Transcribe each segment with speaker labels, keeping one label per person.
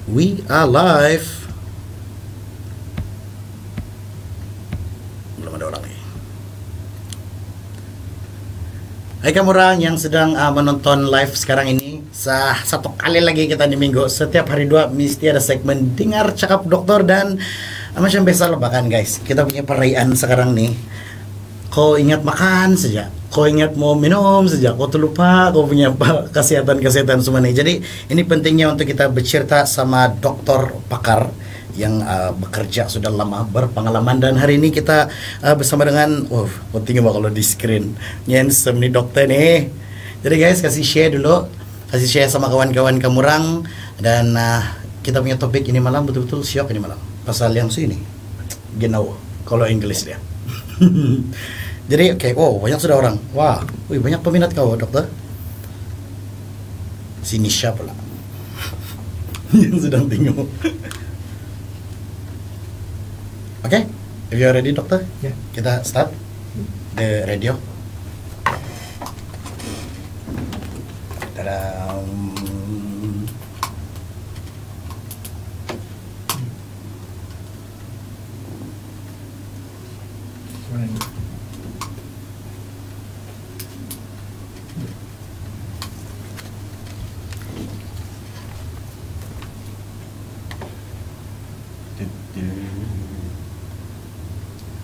Speaker 1: We are live. Belum ada orang nih. Hai kamu orang yang sedang menonton live sekarang ini. Satu kali lagi kita di minggu. Setiap hari 2 mesti ada segmen dengar cakap dokter. Dan macam biasa lah bahkan guys, kita punya perayaan sekarang nih. Kau ingat makan saja, kau ingat mau minum saja, kau terlupa kau punya kesehatan semua nih. Jadi ini pentingnya untuk kita bercerita sama dokter pakar yang bekerja sudah lama, berpengalaman. Dan hari ini kita bersama dengan penting banget kalau di screen handsome nih dokter nih. Jadi guys, kasih share dulu, kasih share sama kawan-kawan kamu orang. Dan kita punya topik ini malam betul-betul syok ini malam, pasal yang sini genau kalau Inggris dia. Jadi banyak sudah orang. Wah, banyak peminat kau dokter. Sini siapa lah yang sedang tengok. Oke, if you are ready dokter, kita start the radio. Tadam.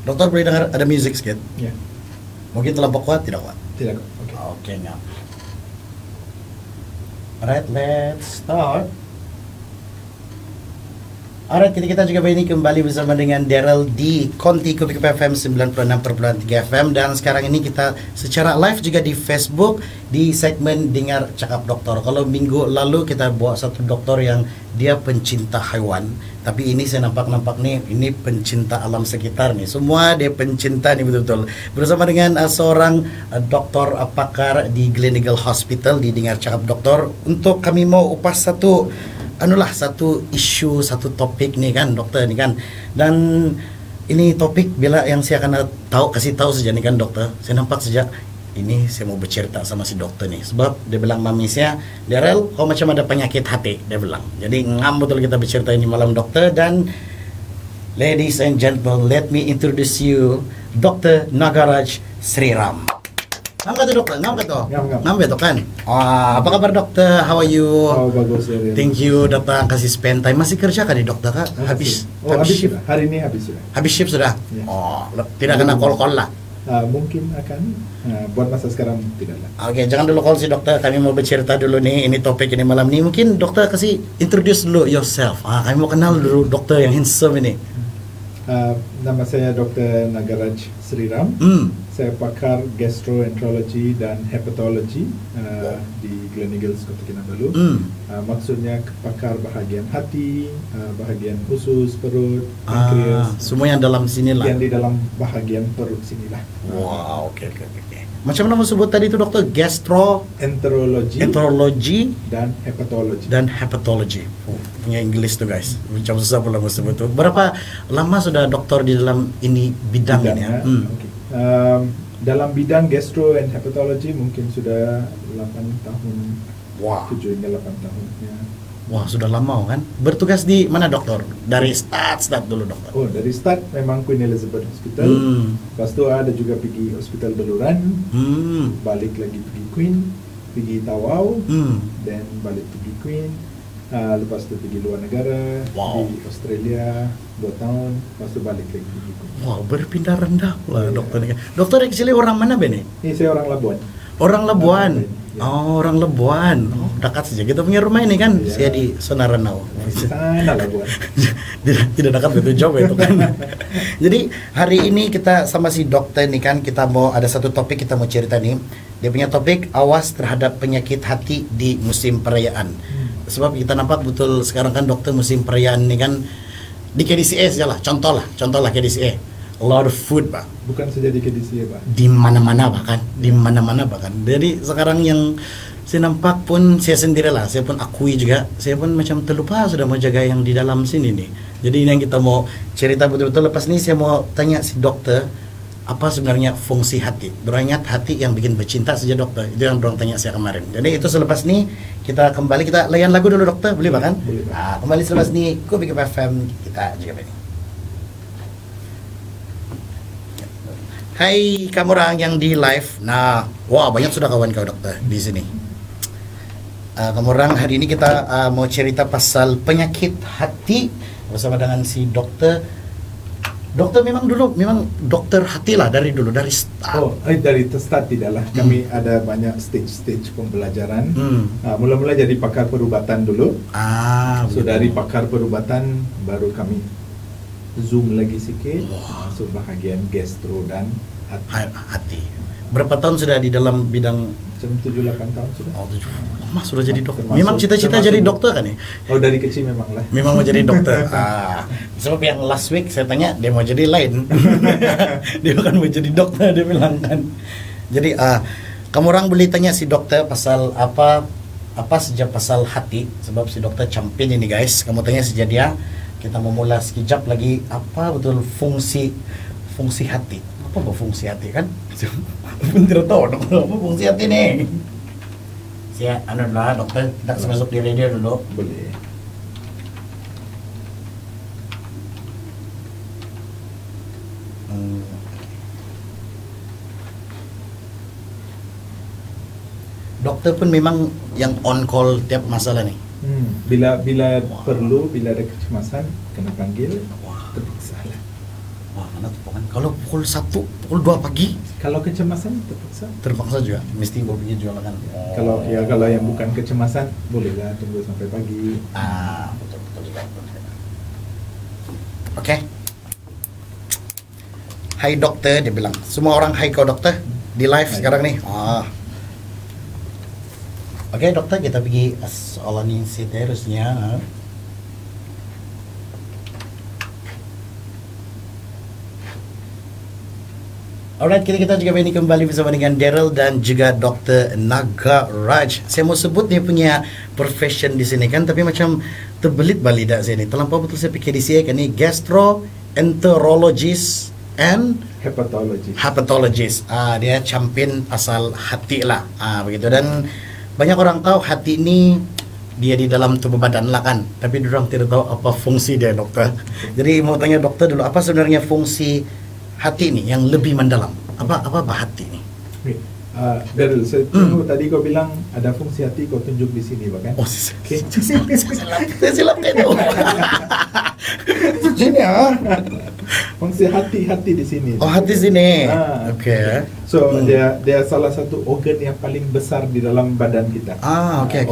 Speaker 1: Dokter boleh dengar ada music sedikit?
Speaker 2: Ya.
Speaker 1: Mungkin terlalu kuat, tidak kuat?
Speaker 2: Tidak kuat.
Speaker 1: Oke, ngap. Alright, let's start. Alright, kita juga ini kembali bersama dengan Daryl di Konti Kupik FM 96.3 FM. Dan sekarang ini kita secara live juga di Facebook di segmen Dengar Cakap Dokter. Kalau minggu lalu kita bawa satu dokter yang dia pencinta hewan, tapi ini saya nampak nih, ini pencinta alam sekitar nih. Semua dia pencinta nih betul-betul. Bersama dengan seorang dokter pakar di Gleneagle Hospital di Dengar Cakap Dokter. Untuk kami mau upas satu isu, satu topik nih kan dokter nih kan. Dan ini topik bila yang saya akan kasih tahu saja nih kan dokter. Saya nampak sejak ini saya mau bercerita sama si dokter nih, sebab dia bilang mami saya, Daryl, kau macam ada penyakit hati, dia bilang. Jadi ngam betul kita bercerita ini malam dokter. Dan ladies and gentlemen, let me introduce you Dr. Nagaraj Sriram. Ngam kata dokter, ngam kata? Ngam betul kan? Apa kabar dokter? How are you?
Speaker 2: Oh, bagus.
Speaker 1: Thank you datang kasih spend time. Masih kerja kan di dokter kak? Habis
Speaker 2: shift. Hari ini habis sudah.
Speaker 1: Habis shift sudah? Ya. Tidak kena call lah?
Speaker 2: Mungkin akan buat masa sekarang tidaklah.
Speaker 1: Oke, jangan dulu call si dokter. Kami mau bercerita dulu nih. Ini topik ini malam nih. Mungkin dokter kasih introduce dulu yourself. Kami mau kenal dulu dokter yang handsome ini.
Speaker 2: Nama saya Dr. Nagaraj Sriram. Saya pakar gastroenterology dan hepatology di Gleneagle Kota Kinabalu. Maksudnya pakar bahagian hati, bahagian usus, perut, pankreas.
Speaker 1: Semua yang dalam sini lah.
Speaker 2: Yang di dalam bahagian perut sinilah.
Speaker 1: Wow, oke. Macam nama sebut tadi itu dokter? Gastroenterology
Speaker 2: dan hepatology.
Speaker 1: Punya Inggris tuh guys. Macam susah pula mau sebut tuh. Berapa lama sudah dokter di dalam ini bidang ini ya?
Speaker 2: Dalam bidang gastro and hepatology mungkin sudah 8 tahun.
Speaker 1: Wah.
Speaker 2: 7 hingga 8 tahun ya.
Speaker 1: Wah, sudah lama kan? Bertugas di mana dokter? Dari start dulu dokter.
Speaker 2: Oh, dari start memang Queen Elizabeth Hospital. Lepas itu ada juga pergi Hospital Beluran. Balik lagi pergi Queen, pergi Tawau, dan balik pergi Queen. Lepas itu pergi luar negara, di Australia 2 tahun, lepas itu balik lagi pergi Queen.
Speaker 1: Wow, berpindah rendah lah dokter. Dokter actually orang mana Bene?
Speaker 2: Ini saya orang Labuan.
Speaker 1: Orang Labuan. Orang Labuan. Dekat saja. Kita punya rumah ini kan. Saya di Sonaranau.
Speaker 2: Sana Labuan.
Speaker 1: tidak dekat betul jauh itu kan. Jadi hari ini kita sama si dokter nih kan, kita mau ada satu topik kita mau cerita nih. Dia punya topik awas terhadap penyakit hati di musim perayaan. Sebab kita nampak betul sekarang kan dokter musim perayaan ini kan di KDCA saja lah. Contoh lah KDCA. A lot of food, Pak.
Speaker 2: Bukan saja di KDCA, Pak.
Speaker 1: Di mana-mana bahkan. Jadi sekarang yang saya nampak pun saya sendirilah, saya pun akui juga, saya pun macam terlupa sudah mau jaga yang di dalam sini nih. Jadi ini yang kita mau cerita betul-betul. Lepas ini saya mau tanya si dokter, apa sebenarnya fungsi hati. Dorang ingat hati yang bikin bercinta saja dokter. Itu yang dorang tanya saya kemarin. Jadi itu selepas ini kita kembali, kita layan lagu dulu dokter, boleh kan?
Speaker 2: Boleh.
Speaker 1: Kembali selepas ini Kubik FM kita juga ini. Hai kamu orang yang di live. Nah, wah banyak sudah kawan kau dokter di sini. Kamu orang hari ini kita mau cerita pasal penyakit hati bersama dengan si dokter. Dokter memang dokter hati lah dari dulu, dari start.
Speaker 2: Dari start tidaklah. Kami ada banyak stage pembelajaran. Mula-mula jadi pakar perubatan dulu. So dari pakar perubatan baru kami zoom lagi sikit masuk bahagian gastro dan hati. Berapa tahun sudah di dalam bidang? 7-8 tahun sudah. Mas sudah jadi dokter. Memang cita-cita jadi dokter kan ya? Dari kecil memang lah. Memang mau jadi dokter. Sebab yang last week saya tanya dia mau jadi lain. Dia bukan mau jadi dokter, dia bilang kan. Jadi kamu orang boleh tanya si dokter pasal apa saja pasal hati, sebab si dokter champion ini guys. Kamu tanya saja dia. Kita mau mulai sekejap lagi apa betul fungsi hati. Apa fungsi hati kan? Pun tidak tahu apa fungsi hati nih. Saya lah dokter, kita masuk di radio dulu. Boleh. Dokter pun memang yang on call tiap masalah nih. Bila perlu, bila ada kecemasan, kena panggil, terpaksa lah. Wah, mana tuh kan? Kalau pukul 1, pukul 2 pagi, kalau kecemasan terpaksa juga, mesti mau pergi jualan kan. Kalau yang bukan kecemasan, bolehlah tunggu sampai pagi. Betul juga. Oke. Hai dokter, dia bilang. Semua orang hai kau dokter di live sekarang nih. Oke dokter, kita pergi soalan ini seterusnya. Alright, kita juga ini kembali bersama dengan Daryl dan juga Dr. Nagaraj. Saya mau sebut dia punya profession di sini kan, tapi macam terbelit balik dah sini. Terlampau betul saya fikir di sini kan ni gastroenterologist and hepatologist. Dia champion asal hati lah. Begitu. Dan banyak orang tahu hati ini dia di dalam tubuh badan lah kan, tapi orang tidak tahu apa fungsi dia dokter. Jadi mau tanya dokter dulu, apa sebenarnya fungsi hati ini yang lebih mendalam? Apa hati ini? Daryl, tadi kau bilang ada fungsi hati, kau tunjuk di sini bahkan. Okay. Saya silap itu. Sini fungsi hati di sini. Hati sini. Oke. So dia salah satu organ yang paling besar di dalam badan kita. Oke.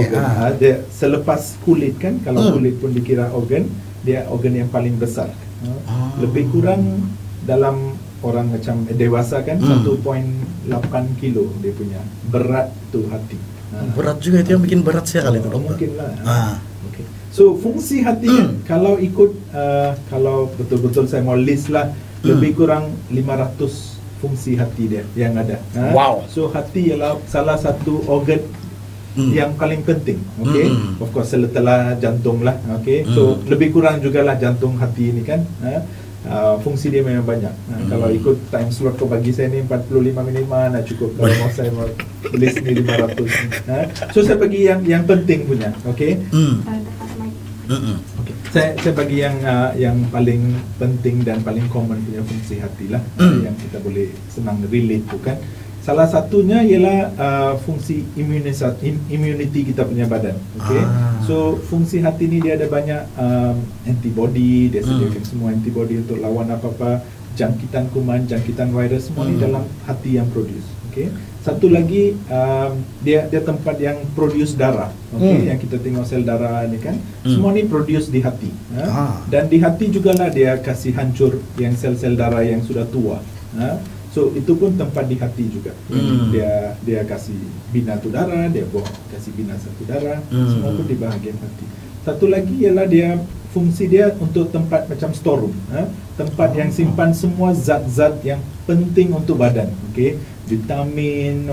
Speaker 2: Dia selepas kulit kan, kalau kulit pun dikira organ, dia organ yang paling besar. Lebih kurang dalam orang macam dewasa kan 1.8 kilo dia punya berat tu hati. Berat juga itu yang bikin berat sekali itu dokter. Mungkin lah. Okay. So fungsi hati kalau ikut kalau betul-betul saya mau list lah, lebih kurang 500 fungsi hati dia yang ada. Wow. So hati ialah salah satu organ yang paling penting. Okay. Of course setelah jantung lah. Okay. So lebih kurang jugalah jantung hati ini kan. Fungsi dia memang banyak. Kalau ikut time slot kau bagi saya ni 45 minit mana cukup. Kalau mau saya mau list ni 500. So saya bagi yang penting punya. Okay. Okay. Saya bagi yang paling penting dan paling common punya fungsi hati lah. Yang kita boleh senang relate bukan. Salah satunya ialah fungsi immunity kita punya badan. Okay. So fungsi hati ni dia ada banyak antibody, dia sediakan semua antibody untuk lawan apa-apa jangkitan kuman, jangkitan virus, semua ni dalam hati yang produce. Okay. Satu lagi dia tempat yang produce darah. Okay. Yang kita tengok sel darah ni kan, semua ni produce di hati. Dan di hati jugalah dia kasih hancur yang sel-sel darah yang sudah tua. So itu pun tempat di hati juga. Dia kasih bina tu darah, dia buang kasih bina satu darah, semua pun di bahagian hati. Satu lagi ialah dia fungsi dia untuk tempat macam storeroom, tempat yang simpan semua zat-zat yang penting untuk badan. Okay, vitamin,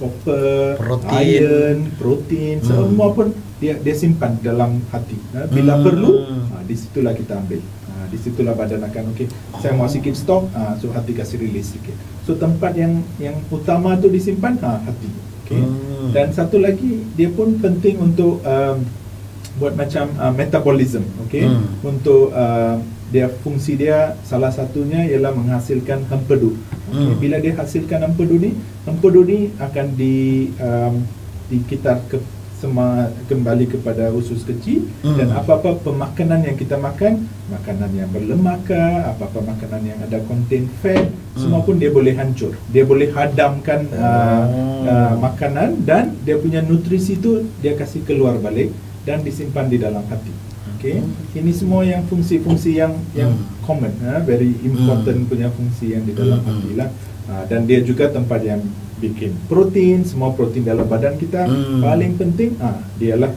Speaker 2: copper,
Speaker 1: Protein.
Speaker 2: iron, protein, semua pun dia simpan dalam hati. Bila perlu, disitulah kita ambil. Disitulah badan akan saya mau sikit stok, so hati kasih release sikit. So tempat yang utama tu disimpan hati. Dan satu lagi dia pun penting untuk buat macam metabolism, untuk dia fungsi dia salah satunya ialah menghasilkan empedu. Bila dia hasilkan empedu ni akan dikitar kembali kepada usus kecil, dan apa-apa pemakanan yang kita makan, makanan yang berlemak ke, apa-apa makanan yang ada contain fat, semua pun dia boleh hancur. Dia boleh hadamkan makanan, dan dia punya nutrisi tu dia kasih keluar balik dan disimpan di dalam hati. Ini semua yang fungsi-fungsi yang common, very important punya fungsi yang di dalam hati lah. Dan dia juga tempat yang bikin protein, semua protein dalam badan kita. Paling penting dialah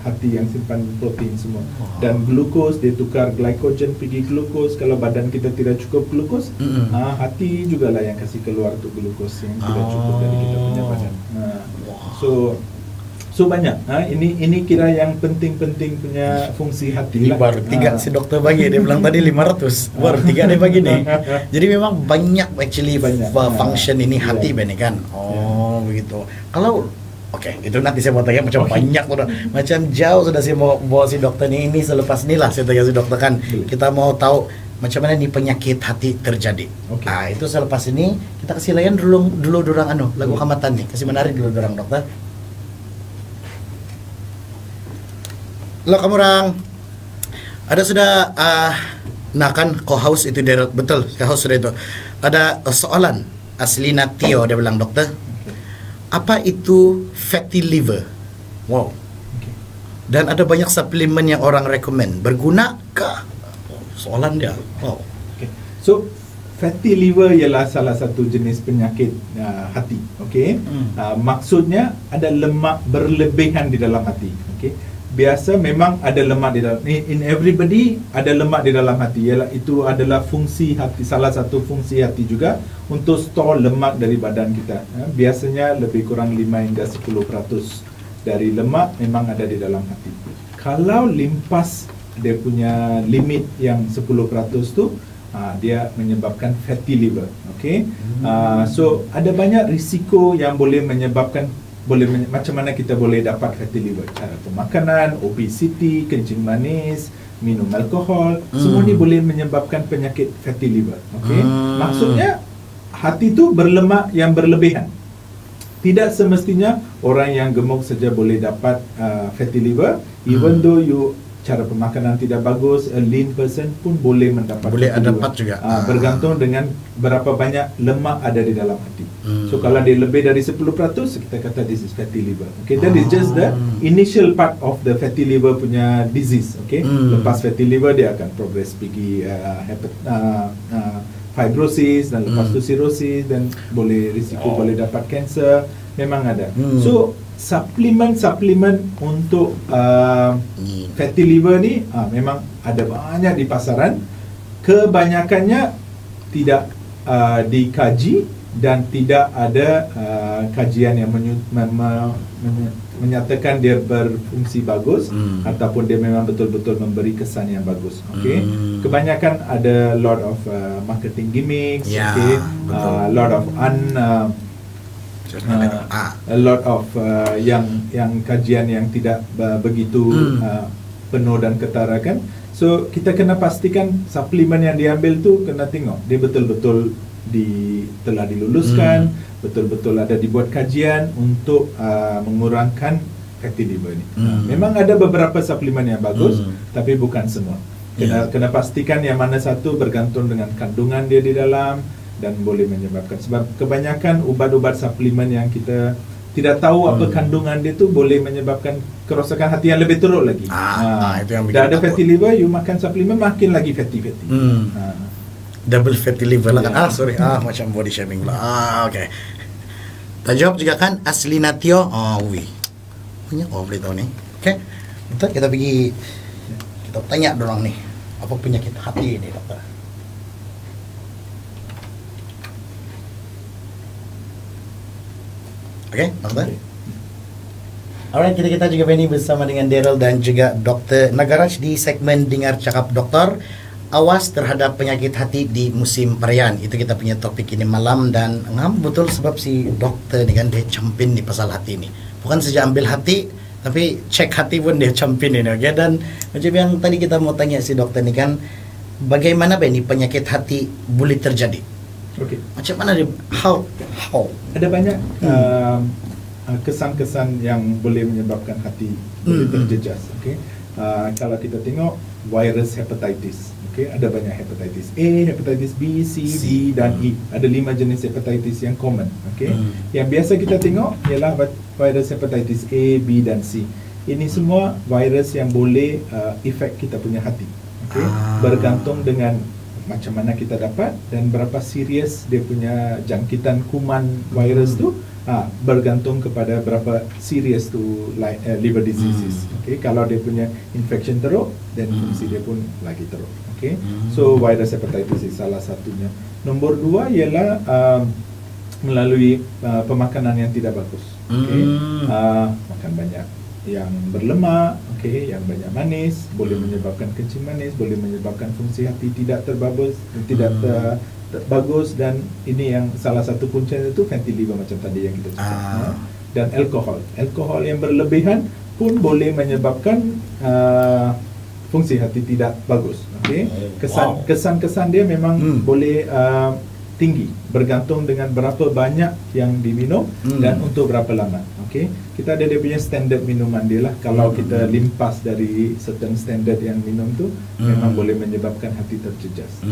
Speaker 2: hati yang simpan protein semua. Dan glukos, dia tukar glycogen pergi glukos. Kalau badan kita tidak cukup glukos, hati jugalah yang kasih keluar tu glukos yang tidak cukup dari kita punya badan. So banyak. Ini kira yang penting-penting punya fungsi hati.
Speaker 1: Ini baru 3 si dokter bagi, dia bilang tadi 500, baru 3 dia bagi nih. Jadi memang banyak actually function ini hati ini kan. Begitu. Kalau itu nanti saya mau tanya macam banyak udah, macam jauh sudah saya mau bawa si dokter ini selepas inilah saya tanya si dokter kan. Kita mau tahu macam mana nih penyakit hati terjadi. Itu selepas ini kita kasih layan dulu dorang lagu kamatan nih. Kasih menarik dulu dorang dokter. Halo kamu orang, ada sudah kan co-house itu dia betul, co-house sudah itu. Ada soalan Aslina Tio, dia bilang dokter, apa itu fatty liver? Wow. Dan ada banyak suplemen yang orang recommend, berguna kah? Soalan dia. Wow.
Speaker 2: So fatty liver ialah salah satu jenis penyakit hati. Maksudnya ada lemak berlebihan di dalam hati. Biasa memang ada lemak di dalam, in everybody ada lemak di dalam hati, ialah itu adalah fungsi hati, salah satu fungsi hati juga untuk store lemak dari badan kita. Biasanya lebih kurang 5 hingga 10% dari lemak memang ada di dalam hati. Kalau limpas dia punya limit yang 10% tu, dia menyebabkan fatty liver. So ada banyak risiko yang boleh menyebabkan macam mana kita boleh dapat fatty liver. Cara pemakanan, obesity, kencing manis, minum alkohol, semua ni boleh menyebabkan penyakit fatty liver. Maksudnya hati tu berlemak yang berlebihan. Tidak semestinya orang yang gemuk saja boleh dapat fatty liver. Even though cara pemakanan tidak bagus, a lean person pun boleh mendapat.
Speaker 1: Boleh dapat juga.
Speaker 2: Bergantung dengan berapa banyak lemak ada di dalam hati. So kalau dia lebih dari 10%, kita kata this is fatty liver. That is just the initial part of the fatty liver punya disease. Lepas fatty liver dia akan progress pergi fibrosis, dan lepas tu cirrhosis, dan boleh risiko boleh dapat cancer. Memang ada. So suplemen untuk fatty liver ni memang ada banyak di pasaran. Kebanyakannya tidak dikaji dan tidak ada kajian yang menyatakan dia berfungsi bagus ataupun dia memang betul-betul memberi kesan yang bagus. Kebanyakan ada lot of marketing gimmicks, lot of a lot of yang kajian yang tidak begitu penuh dan ketara kan. So kita kena pastikan suplemen yang diambil tu kena tengok dia betul-betul telah diluluskan, betul-betul ada dibuat kajian untuk mengurangkan fatty liver ni. Memang ada beberapa suplemen yang bagus, tapi bukan semua. Kena pastikan yang mana satu bergantung dengan kandungan dia di dalam, dan boleh menyebabkan, sebab kebanyakan ubat-ubat suplemen yang kita tidak tahu apa kandungan dia tu boleh menyebabkan kerosakan hati yang lebih teruk lagi.
Speaker 1: Itu yang bikin
Speaker 2: dah ada fatty liver, you makan suplemen makin lagi fatty.
Speaker 1: Double fatty liver lah kan. Macam body shaming pula. Tak jawab juga kan Aslina Tio. Banyak boleh tahu ni. Kita pergi, kita tanya dorang nih, apa penyakit hati ini dokter? Oke, dokter. Alright, kita juga ini bersama dengan Daryl dan juga Dr. Nagaraj di segmen Dengar Cakap Dokter. Awas terhadap penyakit hati di musim perayaan. Itu kita punya topik ini malam, dan ngam betul sebab si dokter ni kan dia campin di pasal hati ni. Bukan saja ambil hati, tapi cek hati pun dia campin ini. Okay? Dan macam yang tadi kita mau tanya si dokter ni kan, bagaimana ini penyakit hati boleh terjadi?
Speaker 2: Okay.
Speaker 1: Macam mana dia? How?
Speaker 2: Ada banyak kesan-kesan yang boleh menyebabkan hati boleh terjejas. Okay? Kalau kita tengok virus hepatitis, okay, ada banyak hepatitis A, hepatitis B, C, D dan E. Ada 5 jenis hepatitis yang common. Okay? Yang biasa kita tengok ialah virus hepatitis A, B dan C. Ini semua virus yang boleh efek kita punya hati. Okay? Bergantung dengan macam mana kita dapat dan berapa serius dia punya jangkitan kuman virus tu. Bergantung kepada berapa serius tu liver diseases. Okay, kalau dia punya infection teruk, dan fungsi dia pun lagi teruk. Okay, so virus hepatitis is salah satunya. Nombor 2 ialah melalui pemakanan yang tidak bagus. Okay, makan banyak yang berlemak, okay, yang banyak manis boleh menyebabkan kencing manis, boleh menyebabkan fungsi hati tidak bagus, dan ini yang salah satu puncanya itu fatty liver macam tadi yang kita cakap. Dan alkohol yang berlebihan pun boleh menyebabkan fungsi hati tidak bagus. Okay? Kesan-kesan dia memang boleh tinggi, bergantung dengan berapa banyak yang diminum dan untuk berapa lama. Okay? Kita ada dia punya standard minuman dia lah. Kalau kita limpas dari certain standard yang minum tu, memang boleh menyebabkan hati terjejas.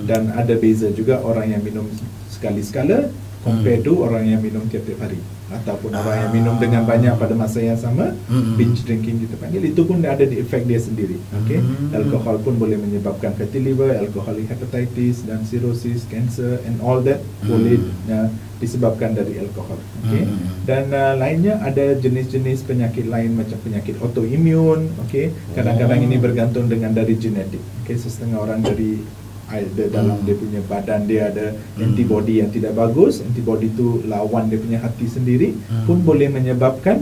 Speaker 2: Dan ada beza juga orang yang minum sekali-sekala compare to orang yang minum tiap-tiap hari, ataupun orang yang minum dengan banyak pada masa yang sama, binge drinking kita panggil, itu pun ada di efek dia sendiri. Okay? Alkohol pun boleh menyebabkan fatty liver, alcoholic hepatitis dan cirrhosis, cancer and all that boleh disebabkan dari alkohol. Okay? Dan lainnya ada jenis-jenis penyakit lain macam penyakit autoimun. Okay? Kadang-kadang ini bergantung dengan dari genetik. Okay? Setengah orang dari dalam dia punya badan dia ada antibody yang tidak bagus, antibody itu lawan dia punya hati sendiri, pun boleh menyebabkan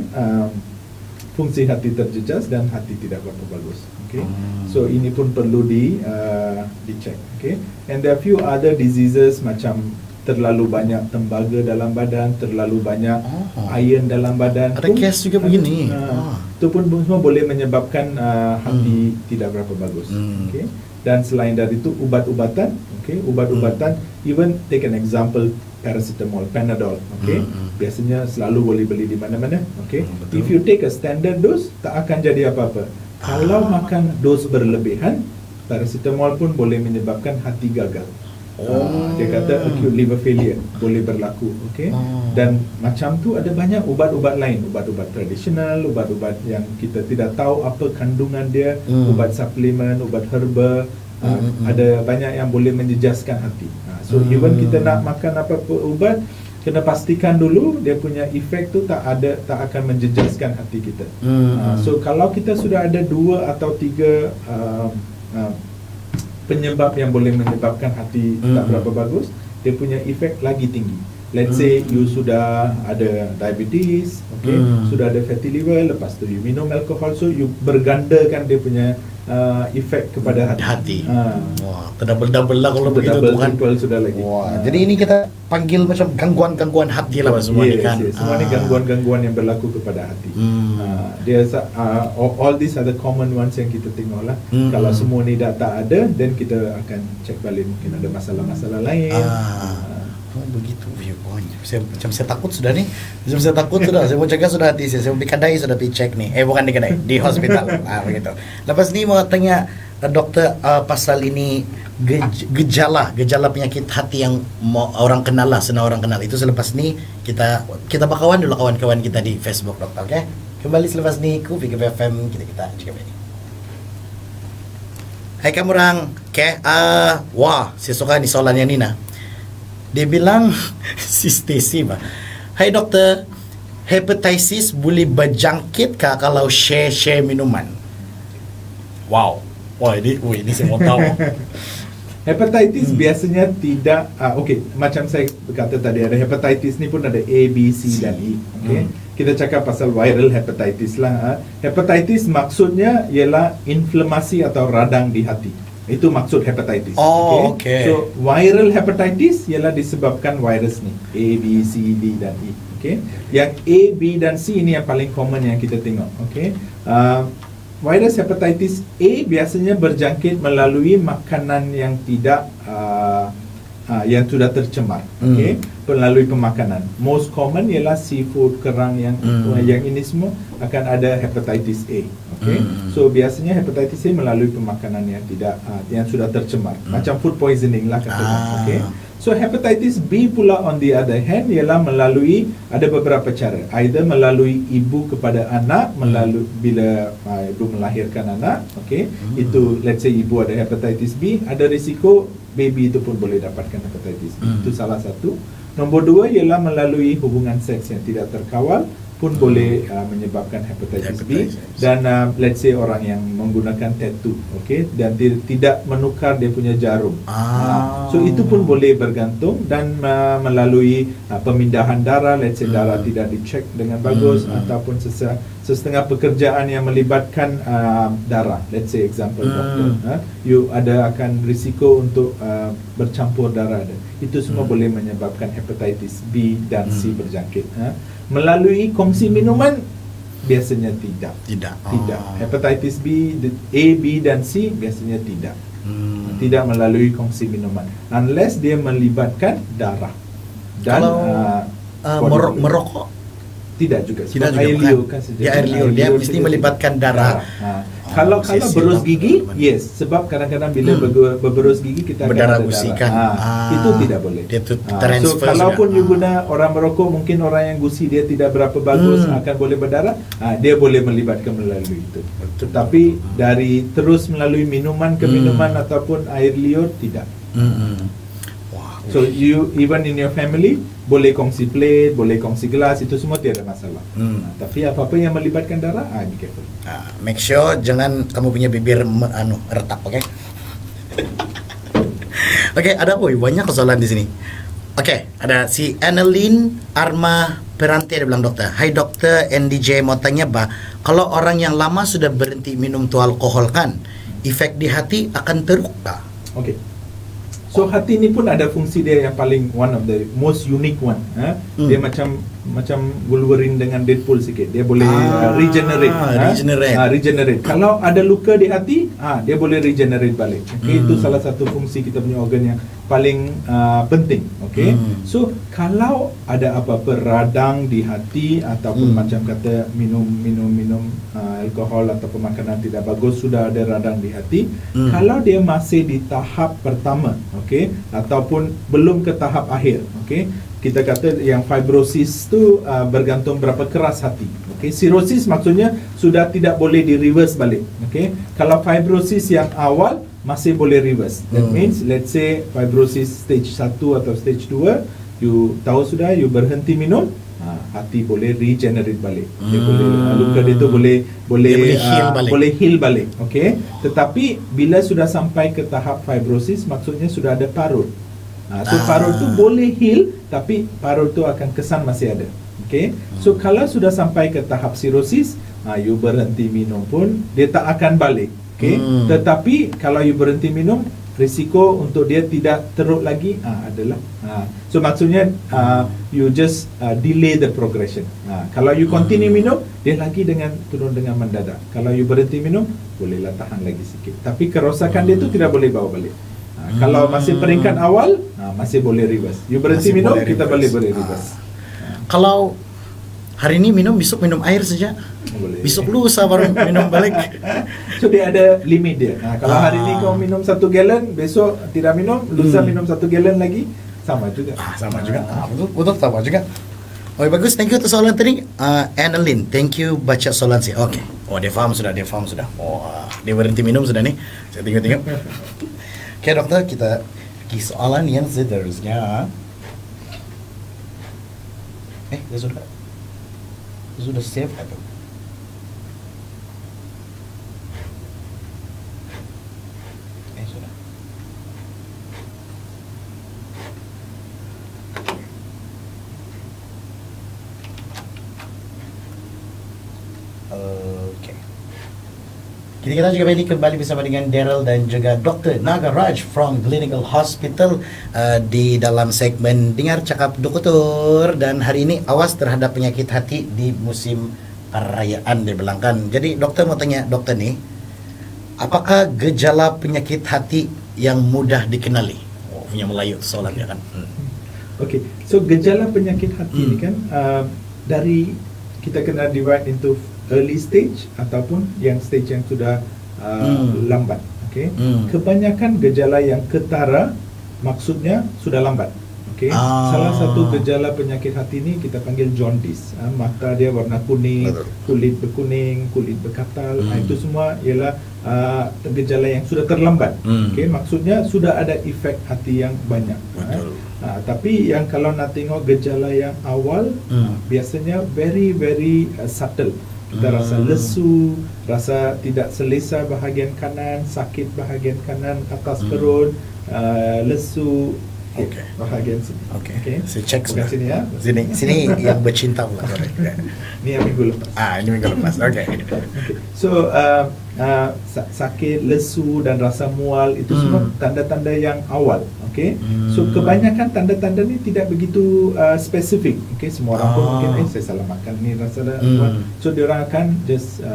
Speaker 2: fungsi hati terjejas dan hati tidak berapa bagus. Okay? So ini pun perlu dicek. Okay? And there are few other diseases macam terlalu banyak tembaga dalam badan, terlalu banyak iron dalam badan.
Speaker 1: Ada kes juga begini.
Speaker 2: Itu pun semua boleh menyebabkan hati tidak berapa bagus. Okay? Dan selain dari itu ubat-ubatan, okay, ubat-ubatan, even take an example paracetamol, Panadol, okay, biasanya selalu boleh beli di mana-mana, okay. If you take a standard dose, tak akan jadi apa-apa. Kalau makan dos berlebihan, paracetamol pun boleh menyebabkan hati gagal. Dia kata acute liver failure boleh berlaku. Okay? Dan macam tu ada banyak ubat-ubat lain, ubat-ubat tradisional, ubat-ubat yang kita tidak tahu apa kandungan dia, ubat suplemen, ubat herba, ada banyak yang boleh menjejaskan hati. So even kita nak makan apa-apa ubat, kena pastikan dulu dia punya efek tu tak akan menjejaskan hati kita. So kalau kita sudah ada 2 atau 3 penyebab yang boleh menyebabkan hati tak berapa bagus, dia punya efek lagi tinggi. Let's say you sudah ada diabetes, okay, sudah ada fatty liver, lepas tu you minum alkohol, so you bergandakan dia punya efek kepada hati.
Speaker 1: Wah, double lah kalau begitu Tuhan.
Speaker 2: Sudah lagi.
Speaker 1: Wah, jadi ini kita panggil macam gangguan-gangguan hati lah semua ni kan.
Speaker 2: Semua ni gangguan-gangguan yang berlaku kepada hati. Dia all these are the common ones yang kita tengok lah. Kalau semua ni dah tak ada, then kita akan cek balik, mungkin ada masalah-masalah lain.
Speaker 1: Begitu viewpoint. Saya takut sudah nih. Saya takut sudah. Saya mau cegah sudah hati saya mau di kedai sudah pergi cek nih. Bukan di kedai, di hospital. Begitu. Lepas ni mau tanya dokter pasal ini gejala penyakit hati yang orang kenal lah, senang orang kenal. Itu selepas ni kita bakawan dulu kawan-kawan kita di Facebook dokter. Okay? Kembali selepas ni ku Fikir FM kita cakap ini. Hai kamu orang, okay? Wah, saya suka ni soalannya Nina. Dia bilang si Stacy, hai dokter, hepatitis boleh berjangkit kah kalau share minuman? Wow, wah ini saya mau tahu.
Speaker 2: Hepatitis biasanya tidak, macam saya berkata tadi, ada hepatitis ni pun ada A, B, C dan E. Okay? Kita cakap pasal viral hepatitis lah. Hepatitis maksudnya ialah inflamasi atau radang di hati. Itu maksud hepatitis.
Speaker 1: Okay.
Speaker 2: So viral hepatitis ialah disebabkan virus ni, A, B, C, D dan E. Okay? Yang A, B dan C ini yang paling common yang kita tengok. Okay? Virus hepatitis A biasanya berjangkit melalui makanan yang tidak yang sudah tercemar, melalui pemakanan. Most common ialah seafood, kerang yang ini semua akan ada hepatitis A. So biasanya hepatitis A melalui pemakanan yang tidak yang sudah tercemar, macam food poisoning lah katanya. So hepatitis B pula on the other hand ialah melalui, ada beberapa cara, either melalui ibu kepada anak, melalui bila ibu melahirkan anak, itu let's say ibu ada hepatitis B, ada risiko baby itu pun boleh dapatkan hepatitis B. Itu salah satu. Nombor dua ialah melalui hubungan seks yang tidak terkawal pun boleh menyebabkan hepatitis B. Dan let's say orang yang menggunakan tattoo, dan tidak menukar dia punya jarum. So itu pun boleh bergantung, dan melalui pemindahan darah, let's say darah tidak dicek dengan bagus, ataupun setengah pekerjaan yang melibatkan darah, let's say example doktor, you ada akan risiko untuk bercampur darah. Itu semua boleh menyebabkan hepatitis B dan C berjangkit. Melalui kongsi minuman biasanya tidak. Hepatitis B, A, B dan C biasanya tidak. Tidak melalui kongsi minuman, unless dia melibatkan darah. Dan
Speaker 1: kalau merokok
Speaker 2: tidak juga.
Speaker 1: Air liur dia mesti melibatkan darah.
Speaker 2: Kalau berus gigi, yes, sebab kadang-kadang bila berberus gigi kita akan
Speaker 1: berdarah
Speaker 2: ada
Speaker 1: gusi
Speaker 2: darah.
Speaker 1: kan.
Speaker 2: Itu tidak boleh. So kalaupun you guna orang merokok, mungkin orang yang gusi dia tidak berapa bagus akan boleh berdarah, dia boleh melibatkan melalui itu. Tapi dari terus melalui minuman ke minuman ataupun air liur tidak. So you even in your family boleh kongsi plate, boleh kongsi gelas, itu semua tiada masalah. Tapi apa-apa yang melibatkan darah, be careful.
Speaker 1: Make sure jangan kamu punya bibir retak, Oke, ada banyak persoalan di sini. Oke, ada si Annelyn Arma Perante, dia bilang, dokter, hai dokter, NDJ mau tanya kalau orang yang lama sudah berhenti minum tual alkohol kan, efek di hati akan teruk tak?
Speaker 2: So hati ni pun ada fungsi dia yang paling, one of the most unique one. Dia macam Wolverine dengan Deadpool sikit. Dia boleh regenerate. Kalau ada luka di hati, dia boleh regenerate balik. Itu salah satu fungsi kita punya organ yang paling penting. So kalau ada apa-apa radang di hati ataupun macam kata minum alkohol ataupun makanan tidak bagus, sudah ada radang di hati, kalau dia masih di tahap pertama, ataupun belum ke tahap akhir, kita kata yang fibrosis tu bergantung berapa keras hati. Cirrhosis maksudnya sudah tidak boleh di reverse balik. Kalau fibrosis yang awal masih boleh reverse. That means let's say fibrosis stage 1 atau stage 2, you tahu sudah, you berhenti minum, hati boleh regenerate balik. Dia boleh luka dia tu boleh heal balik. Tetapi bila sudah sampai ke tahap fibrosis, maksudnya sudah ada parut. So parut tu boleh heal, tapi parut tu akan kesan masih ada. So kalau sudah sampai ke tahap cirrhosis, you berhenti minum pun dia tak akan balik. Tetapi kalau you berhenti minum, risiko untuk dia tidak teruk lagi adalah so maksudnya you just delay the progression. Kalau you continue minum, dia lagi turun dengan mendadak. Kalau you berhenti minum, bolehlah tahan lagi sikit, tapi kerosakan dia tu tidak boleh bawa balik. Kalau masih peringkat awal, masih boleh reverse. You berhenti minum, kita boleh reverse.
Speaker 1: Kalau hari ini minum, besok minum air saja.
Speaker 2: Boleh.
Speaker 1: Besok lusa baru minum balik.
Speaker 2: So dia ada limit dia. Kalau hari ini kau minum 1 galon, besok tidak minum, lusa minum 1 galon lagi, sama juga.
Speaker 1: Betul sama juga. Bagus, thank you atas soalan tadi, Annelyn. Thank you baca soalan sih. Dia faham sudah. Dia berhenti minum sudah nih. Saya tengok. Oke dokter, kita pergi soalan yang seterusnya. Dia sudah save atau? Sudah. Oke. Kita juga kembali bersama dengan Daryl dan juga Dr. Nagaraj from Clinical Hospital di dalam segmen Dengar Cakap Dokter, dan hari ini awas terhadap penyakit hati di musim perayaan dibelangkan. Jadi dokter mau tanya dokter nih, apakah gejala penyakit hati yang mudah dikenali? Oh, punya Melayu soalnya kan.
Speaker 2: Oke, so gejala penyakit hati ini kan dari kita kena divide into early stage ataupun yang stage yang sudah lambat. Okay? Kebanyakan gejala yang ketara maksudnya sudah lambat. Okay? Salah satu gejala penyakit hati ini kita panggil jaundice. Mata dia warna kuning, kulit berkuning, kulit berkatal. Itu semua ialah gejala yang sudah terlambat. Okay? Maksudnya sudah ada efek hati yang banyak. Tapi yang kalau nak tengok gejala yang awal, biasanya very subtle. Kita rasa lesu, rasa tidak selesa bahagian kanan, sakit bahagian kanan atas perut, lesu bahagian sini.
Speaker 1: Okay. Saya cek sudah.
Speaker 2: Sini ya.
Speaker 1: Sini yang bercinta pula.
Speaker 2: Ini yang minggu lepas.
Speaker 1: Ini minggu lepas. Okay.
Speaker 2: So sakit, lesu dan rasa mual itu semua tanda-tanda yang awal. Okay. So kebanyakan tanda-tanda ni tidak begitu spesifik. Okay. Semua orang pun mungkin saya salah makan ni rasa so diorang akan just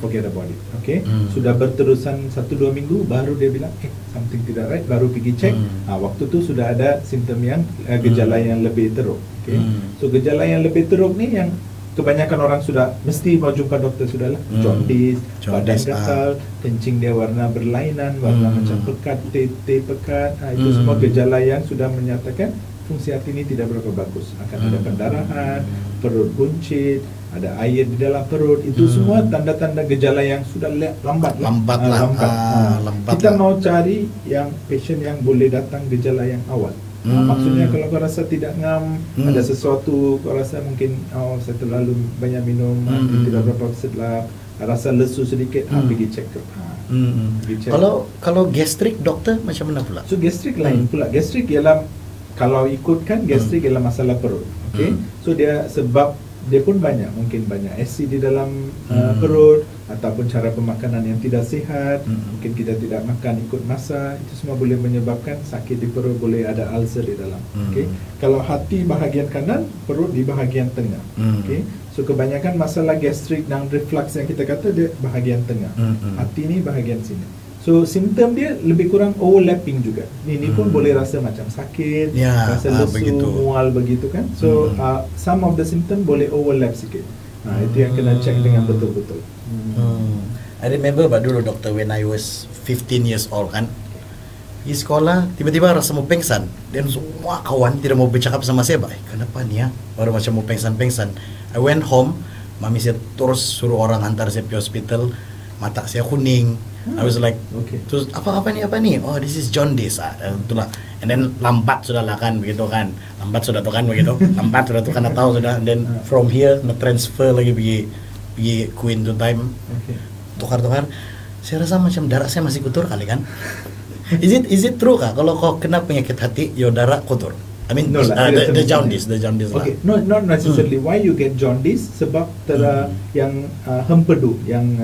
Speaker 2: forget about it. Okay. Sudah berterusan 1-2 minggu baru dia bilang something tidak right, baru pergi cek. Waktu tu sudah ada simptom yang gejala yang lebih teruk. Okay. So gejala yang lebih teruk ni yang kebanyakan orang sudah mesti mau jumpa doktor sudahlah. Jaundice, badan gatal, kencing dia warna berlainan, warna macam pekat, teh pekat. Itu semua gejala yang sudah menyatakan fungsi hati ini tidak berapa bagus. Akan ada pendarahan, perut buncit, ada air di dalam perut. Itu semua tanda-tanda gejala yang sudah lambat. Kita mau cari yang patient yang boleh datang gejala yang awal. Maksudnya kalau kau rasa tidak ngam, ada sesuatu kau rasa mungkin saya terlalu banyak minum, tidak berapa setelah rasa lesu sedikit, pergi check up.
Speaker 1: Kalau gastrik dokter macam mana pula?
Speaker 2: So gastrik lain pula. Gastrik ialah kalau ikutkan gastrik ialah masalah perut. Okay? So dia sebab dia pun mungkin banyak asid di dalam perut ataupun cara pemakanan yang tidak sihat. Mungkin kita tidak makan ikut masa, itu semua boleh menyebabkan sakit di perut, boleh ada ulcer di dalam. Okay? Kalau hati bahagian kanan, perut di bahagian tengah. Okay? So kebanyakan masalah gastrik dan reflux yang kita kata dia bahagian tengah. Hati ni bahagian sini. So simptom dia lebih kurang overlapping juga. Ini pun boleh rasa macam sakit, rasa lesu, mual begitu kan. So some of the symptom boleh overlap sikit. Itu yang kena check dengan betul-betul.
Speaker 1: I remember dulu dokter when I was 15 years old kan. Di sekolah tiba-tiba rasa mau pengsan. Dan semua kawan tidak mau bercakap sama saya. Kenapa nih ya? Baru macam mau pengsan-pengsan. I went home, mami saya terus suruh orang hantar saya ke hospital. Mata saya kuning. I was like, terus apa nih? Oh, this is jaundice. Itulah. And then lambat sudah lah kan begitu kan. Lambat sudah tuh kan begitu. Lambat sudah tuh kan tahu sudah. And then from here transfer lagi pergi Queen to time. Tukar-tukar. Saya rasa macam darah saya masih kotor kali kan. Is it true kah kalau kau kena penyakit hati, your darah kotor? I mean, no, the jaundice
Speaker 2: okay. Not necessarily. Why you get jaundice? Sebab yang hempedu, yang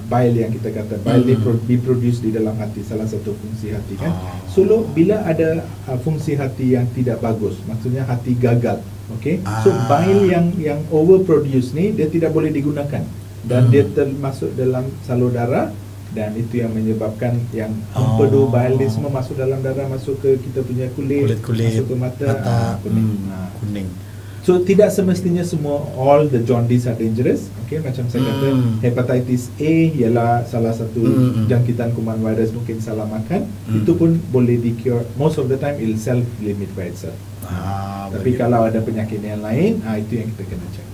Speaker 2: bile yang kita kata, bile diproduce di dalam hati, salah satu fungsi hati kan. So bila ada fungsi hati yang tidak bagus, maksudnya hati gagal, okay? So bile yang overproduce ni dia tidak boleh digunakan dan dia termasuk dalam salur darah. Dan itu yang menyebabkan yang empedu, bile semua masuk dalam darah, masuk ke kita punya kulit masuk ke mata kuning. So tidak semestinya semua all the jaundice are dangerous. Okay, macam saya kata hepatitis A ialah salah satu jangkitan kuman virus mungkin salah makan. Itu pun boleh di cure. Most of the time it will self limit by itself. Tapi kalau ada penyakit yang lain, itu yang kita kena cek.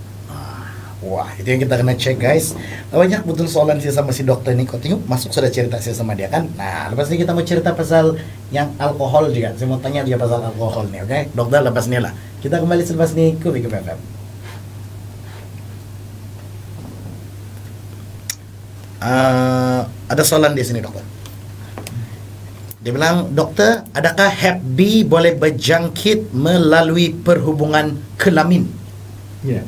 Speaker 1: Wah, itu yang kita kena cek guys. Banyak betul soalan saya sama si dokter ini. Kok tengok masuk sudah cerita saya sama dia kan. Nah, lepas ini kita mau cerita pasal yang alkohol juga. Saya mau tanya dia pasal alkohol nih, oke? Dokter lepas ini lah. Kita kembali selepas ini ke Wiki FM. Ada soalan di sini dokter. Dia bilang, dokter, adakah Hep B boleh berjangkit melalui perhubungan kelamin?
Speaker 2: Ya.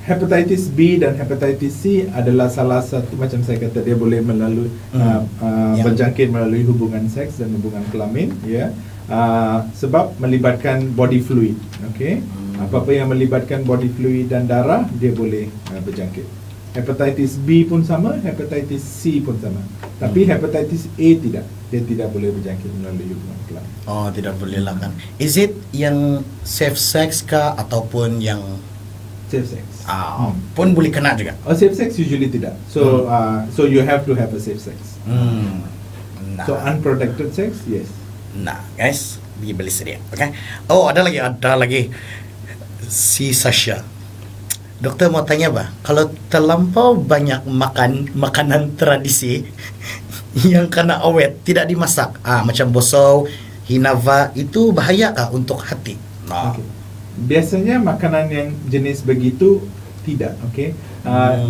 Speaker 2: hepatitis B dan hepatitis C adalah salah satu, macam saya kata, dia boleh melalui berjangkit melalui hubungan seks dan hubungan kelamin, ya. Sebab melibatkan body fluid, okey. Apa-apa yang melibatkan body fluid dan darah, dia boleh berjangkit. Hepatitis B pun sama, hepatitis C pun sama. Tapi hepatitis A tidak. Dia tidak boleh berjangkit melalui hubungan kelamin.
Speaker 1: Oh, tidak boleh lah kan. Is it yang safe sex kah ataupun yang
Speaker 2: Safe sex?
Speaker 1: Pun boleh kena juga.
Speaker 2: Oh, safe sex usually tidak. So so you have to have a safe sex.
Speaker 1: Nah.
Speaker 2: So unprotected sex, yes.
Speaker 1: Nah, guys, pergi beli sedia, okay? Oh, ada lagi si Sasha. Doktor mau tanya kalau terlampau banyak makan makanan tradisi yang kena awet, tidak dimasak, macam bosau, hinava, itu bahayakah untuk hati?
Speaker 2: Okay. Biasanya makanan yang jenis begitu tidak, okay?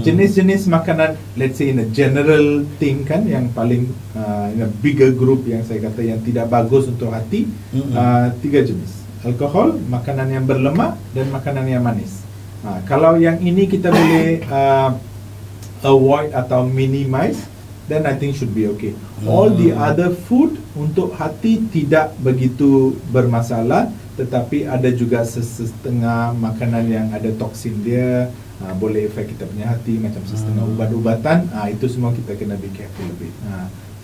Speaker 2: Jenis-jenis makanan, let's say in a general thing kan, yang paling in a bigger group yang saya kata yang tidak bagus untuk hati, 3 jenis: alkohol, makanan yang berlemak, dan makanan yang manis. Kalau yang ini kita boleh avoid atau minimize, then I think should be okay. All the other food untuk hati tidak begitu bermasalah, tetapi ada juga setengah makanan yang ada toksin dia, boleh efek kita punya hati, macam setengah ubat-ubatan, itu semua kita kena be careful lebih.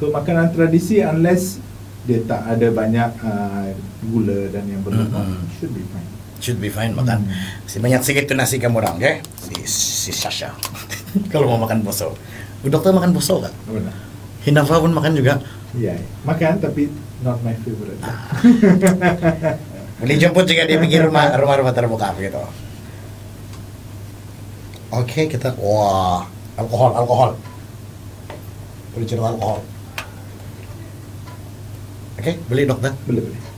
Speaker 2: So makanan tradisi, unless dia tak ada banyak gula dan yang berlemak, should be fine.
Speaker 1: Should be fine makan. Sebanyak sikit tu nasi kamu orang, okay? Si Sasha. Kalau mau makan bosau. Dokter makan bosau kan?
Speaker 2: Benar.
Speaker 1: Hinava pun makan juga.
Speaker 2: Ya, makan tapi not my favorite.
Speaker 1: Boleh jemput juga di pinggir rumah terbuka gitu. Oke, kita alkohol. Boleh cerita alkohol. Oke, beli dokter.
Speaker 2: Boleh.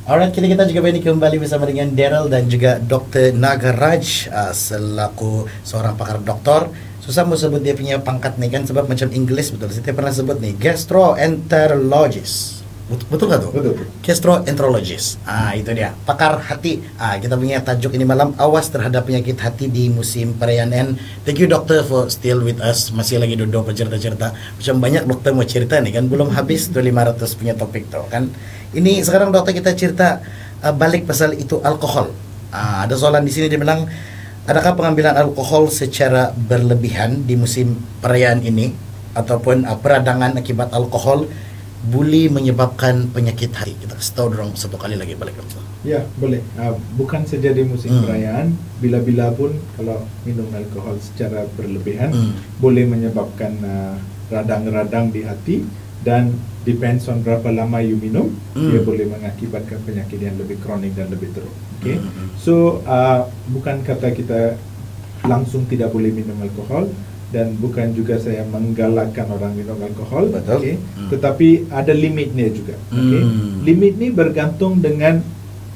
Speaker 1: Alright, kita juga kembali bersama dengan Daryl dan juga Dr. Nagaraj selaku seorang pakar doktor. Susah mau sebut dia punya pangkat nih kan, sebab macam English betul. Saya pernah sebut nih, gastroenterologist. Betul nggak tuh?
Speaker 2: Betul.
Speaker 1: Gastroenterologist. Itu dia, pakar hati. Kita punya tajuk ini malam, awas terhadap penyakit hati di musim perayaan. And thank you dokter for still with us. Masih lagi duduk bercerita-cerita. Macam banyak dokter mau cerita nih kan, belum habis tuh 500 punya topik tuh kan. Ini sekarang dokter kita cerita balik pasal itu alkohol. Ada soalan di sini, dia bilang, adakah pengambilan alkohol secara berlebihan di musim perayaan ini ataupun peradangan akibat alkohol boleh menyebabkan penyakit hati? Kita kasih tahu dorong satu kali lagi balik dokter.
Speaker 2: Ya, boleh. Bukan saja di musim perayaan, bila-bila pun kalau minum alkohol secara berlebihan boleh menyebabkan radang-radang di hati, dan depends on berapa lama you minum, dia boleh mengakibatkan penyakit yang lebih kronik dan lebih teruk. Okay? So bukan kata kita langsung tidak boleh minum alkohol, dan bukan juga saya menggalakkan orang minum alkohol, okay? Tetapi ada limitnya juga. Okay? Limit ni bergantung dengan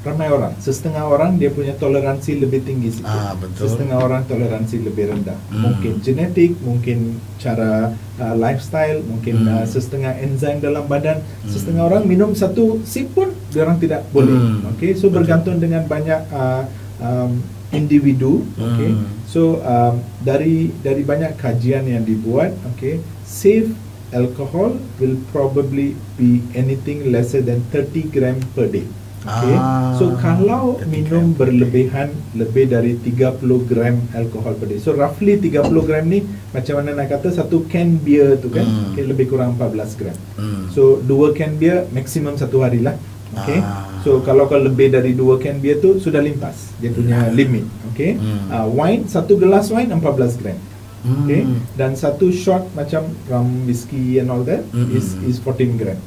Speaker 2: ramai orang. Setengah orang dia punya toleransi lebih tinggi sikit. Setengah orang toleransi lebih rendah. Mungkin genetik, mungkin cara lifestyle, mungkin setengah enzim dalam badan. Setengah orang minum satu sip pun dia orang tidak boleh. Okay? So bergantung dengan banyak individu. Okay? So dari banyak kajian yang dibuat, okay, safe alcohol will probably be anything lesser than 30 gram per day. Okay. So kalau minum berlebihan lebih dari 30 gram alkohol per day, so roughly 30 gram ni macam mana nak kata satu can beer tu kan, okay, lebih kurang 14 gram. So 2 can beer maksimum satu hari lah. Okay. So kalau lebih dari 2 can beer tu sudah limpas dia punya limit. Okay. Wine, satu gelas wine 14 gram. Okay. Dan satu shot macam rum, whiskey and all that is 14 gram.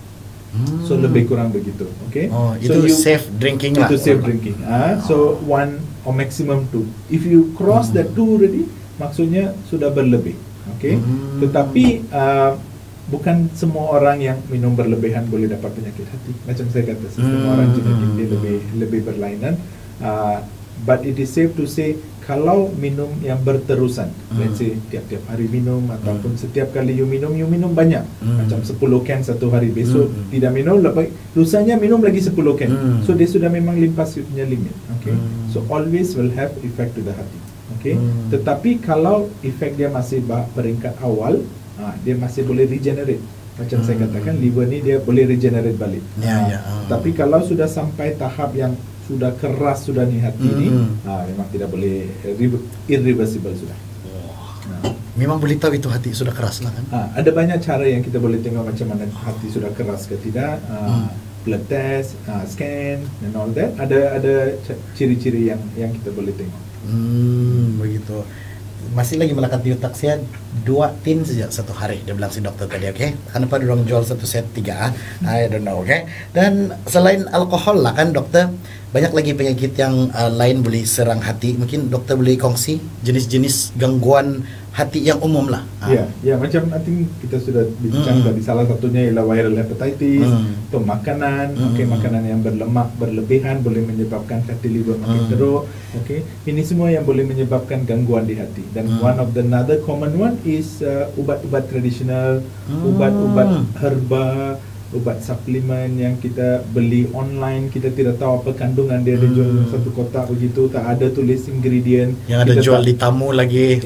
Speaker 2: So lebih kurang begitu. Okay.
Speaker 1: Itu so safe drinking lah.
Speaker 2: Itu safe drinking. So 1 or maximum 2. If you cross that 2 already, maksudnya sudah berlebih. Okay. Tetapi bukan semua orang yang minum berlebihan boleh dapat penyakit hati. Macam saya kata, semua orang genetik dia lebih berlainan. But it is safe to say, kalau minum yang berterusan, let's say tiap-tiap hari minum ataupun setiap kali you minum banyak, macam 10 can satu hari, besok tidak minum, lepas lusanya minum lagi 10 can, so dia sudah memang limpas punya limit, okay? So always will have effect to the hati, okay? Tetapi kalau efek dia masih peringkat awal, dia masih boleh regenerate. Macam saya katakan, liver ni dia boleh regenerate balik. Tapi kalau sudah sampai tahap yang sudah keras sudah ni hati ni, memang tidak boleh, irreversible sudah.
Speaker 1: Memang boleh tahu itu hati sudah keras lah kan?
Speaker 2: Ada banyak cara yang kita boleh tengok macam mana hati sudah keras ke tidak. Blood test, scan and all that. Ada ciri-ciri yang kita boleh tengok.
Speaker 1: Begitu. Masih lagi melekat di otak saya 2 tin saja satu hari, dia bilang si dokter tadi, oke? Kenapa dia orang jual satu set 3? I don't know, oke? Dan selain alkohol lah kan dokter, banyak lagi penyakit yang lain boleh serang hati. Mungkin dokter boleh kongsi jenis-jenis gangguan hati yang umum lah.
Speaker 2: Ya, macam nanti kita sudah bincang tadi, salah satunya ialah viral hepatitis, atau makanan, makanan yang berlemak berlebihan boleh menyebabkan fatty liver makin teruk, ini semua yang boleh menyebabkan gangguan di hati. Dan one of the another common one is ubat-ubat tradisional, ubat-ubat herba, ubat suplemen yang kita beli online, kita tidak tahu apa kandungan dia, dia jual satu kotak begitu, tak ada tulis ingredient,
Speaker 1: yang ada jual di tamu lagi.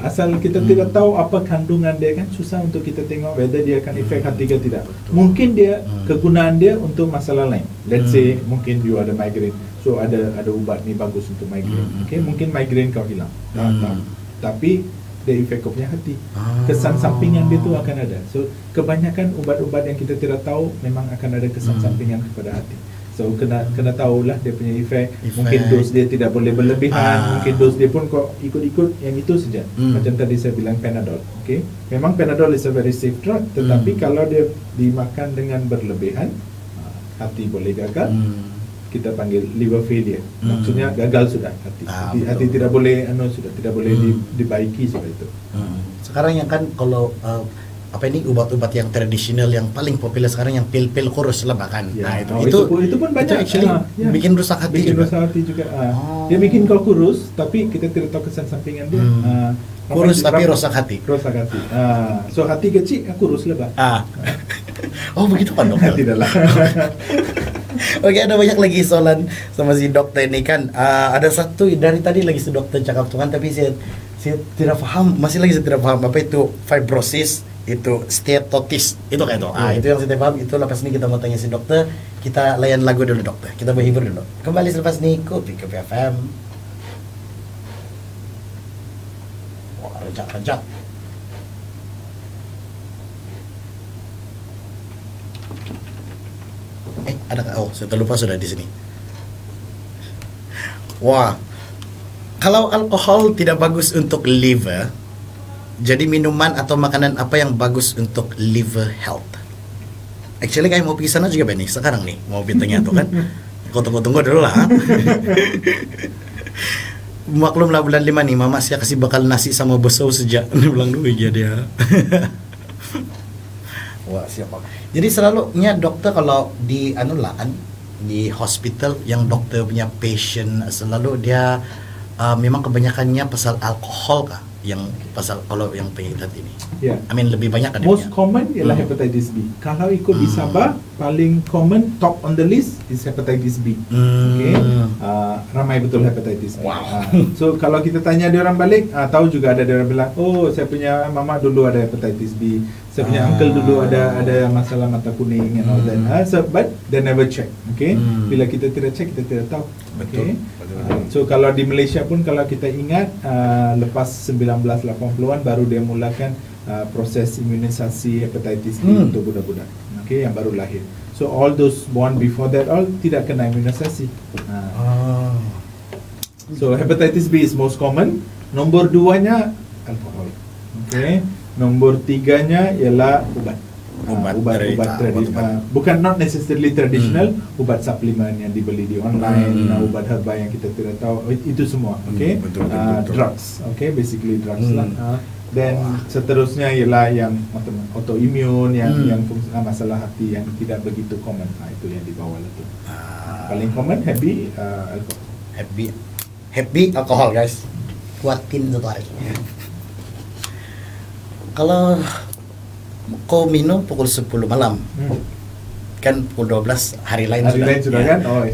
Speaker 2: Asal kita tidak tahu apa kandungan dia, kan susah untuk kita tengok whether dia akan efek hati ke tidak. Mungkin dia kegunaan dia untuk masalah lain. Let's say mungkin you ada migraine, so ada ubat ni bagus untuk migraine. Mungkin migraine kau hilang. Tapi dia efek kau punya hati, kesan sampingan dia tu akan ada. So kebanyakan ubat-ubat yang kita tidak tahu memang akan ada kesan sampingan kepada hati. So kena tahulah dia punya efek. Mungkin dos dia tidak boleh berlebihan, mungkin dos dia pun kok ikut-ikut yang itu saja. Macam tadi saya bilang Panadol, memang Panadol is a very safe drug, tetapi kalau dia dimakan dengan berlebihan, hati boleh gagal. Kita panggil liver failure. Maksudnya gagal sudah hati. Hati tidak boleh sudah tidak boleh dibaiki sudah itu.
Speaker 1: Sekarang yang kan kalau ubat-ubat yang tradisional yang paling populer sekarang yang pil-pil kurus lah bahkan.
Speaker 2: Itu pun banyak.
Speaker 1: Itu actually bikin rusak hati
Speaker 2: juga.
Speaker 1: Rusak
Speaker 2: hati juga. Dia bikin kau kurus, tapi kita tidak tahu kesan sampingan dia.
Speaker 1: Kurus tapi rosak hati.
Speaker 2: Rosak hati. So hati kecil kurus lah, Pak.
Speaker 1: Oh begitu kan dokter?
Speaker 2: Tidaklah.
Speaker 1: Oke, ada banyak lagi soalan sama si dokter ini kan. Ada satu dari tadi lagi si dokter cakap tuhan, tapi saya tidak paham, masih lagi saya tidak paham apa itu fibrosis, itu steatosis, itu kayak itu. Itu yang saya tidak paham. Itu lepas ini kita mau tanya si dokter. Kita layan lagu dulu dokter. Kita berhibur dulu. Kembali selepas ini Kopi FM. Wah, rejak. Saya terlupa sudah di sini. Wah, kalau alkohol tidak bagus untuk liver, jadi minuman atau makanan apa yang bagus untuk liver health? Actually kayak mau pergi sana juga Benny sekarang nih, mau bintangnya tuh kan. Kau tunggu dulu lah. Maklum lah bulan 5 nih, mama saya kasih bakal nasi sama besau sejak bulan 2 aja dia. Wah, siapa? Jadi selalunya dokter kalau di di hospital yang dokter punya patient selalu dia memang kebanyakannya pasal alkohol kah? Yang pasal kalau yang penyakit ini. Lebih banyak kan?
Speaker 2: Most common ialah hepatitis B. Kalau ikut di Sabah, paling common top on the list is hepatitis B. Ramai betul hepatitis B. So kalau kita tanya dia orang balik, tahu juga ada dia orang bilang, oh saya punya mama dulu ada hepatitis B, saya punya uncle dulu ada masalah mata kuning and all that. But they never check. Bila kita tidak check, kita tidak tahu. So kalau di Malaysia pun kalau kita ingat lepas 1980-an baru dia mulakan proses imunisasi hepatitis B untuk budak-budak yang baru lahir. So all those born before that all tidak kena imunisasi. So hepatitis B is most common. Nombor 2-nya alkohol. Nombor 3-nya ialah ubat tradisional, bukan not necessarily traditional, ubat suplemen yang dibeli di online, ubat herba yang kita tidak tahu, itu semua, betul. Drugs, basically drugs lah. Dan seterusnya ialah yang autoimmune, yang masalah hati yang tidak begitu common, itu yang di bawah itu. Paling common alkohol.
Speaker 1: happy alkohol guys, kuatin satu hari. Kalau kau minum pukul 10 malam, kan pukul 12 hari lain
Speaker 2: sudah kan? Oh,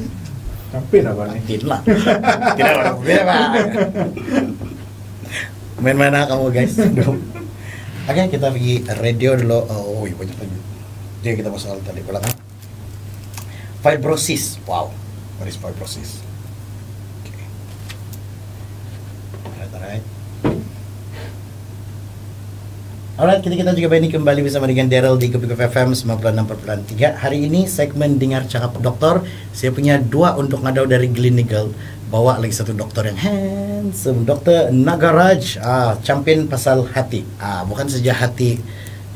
Speaker 2: sampai apa nih?
Speaker 1: Tidak ada beda Pak. Main mana kamu guys? Oke, kita pergi radio dulu. Oh, iya banyak lagi. Jadi kita masuk tadi belakang. Fibrosis. Wow. What is fibrosis? Okay. Alright. Alright, kita juga ini kembali bersama dengan Daryl di Kopi FM 96.3. Hari ini segmen Dengar Cakap Dokter. Saya punya 2 untuk ngadau dari Gleneagle. Bawa lagi satu dokter yang handsome, Dokter Nagaraj. Champion pasal hati. Bukan saja hati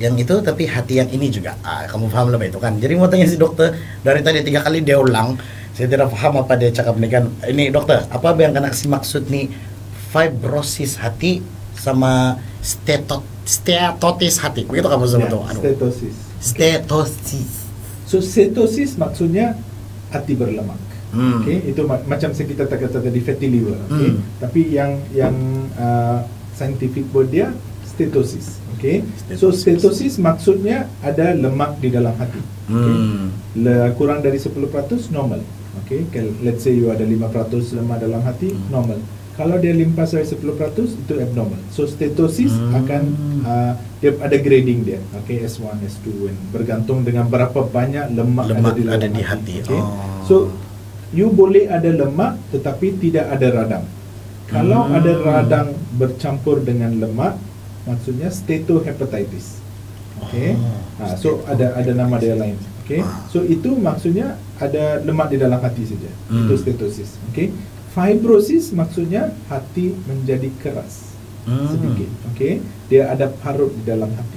Speaker 1: yang itu, tapi hati yang ini juga. Kamu paham lebih itu kan. Jadi mau tanya si dokter, dari tadi 3 kali dia ulang, saya tidak paham apa dia cakap nih kan. Ini dokter, apa yang kena kasih maksud nih fibrosis hati sama stetosis hati? Begitu kamu sebut tuh? Stetosis.
Speaker 2: So stetosis maksudnya hati berlemak. Okay, itu macam kita kata tadi fatty liver. Okay? Tapi yang scientific word dia stetosis. Okay? So stetosis maksudnya ada lemak di dalam hati. Okay? Kurang dari 10% normal. Okay? Let's say you ada 5% lemak dalam hati, normal. Kalau dia limpah dari 10% itu abnormal. So stetosis akan dia ada grading dia. Okay, S1, S2 bergantung dengan berapa banyak lemak ada di hati. Okay? So you boleh ada lemak tetapi tidak ada radang. Kalau ada radang bercampur dengan lemak, maksudnya steatohepatitis. Okay? So ada nama dia lain. Okay? So itu maksudnya ada lemak di dalam hati saja. Itu stetosis. Okay? Fibrosis maksudnya hati menjadi keras sedikit. Okay? Dia ada parut di dalam hati.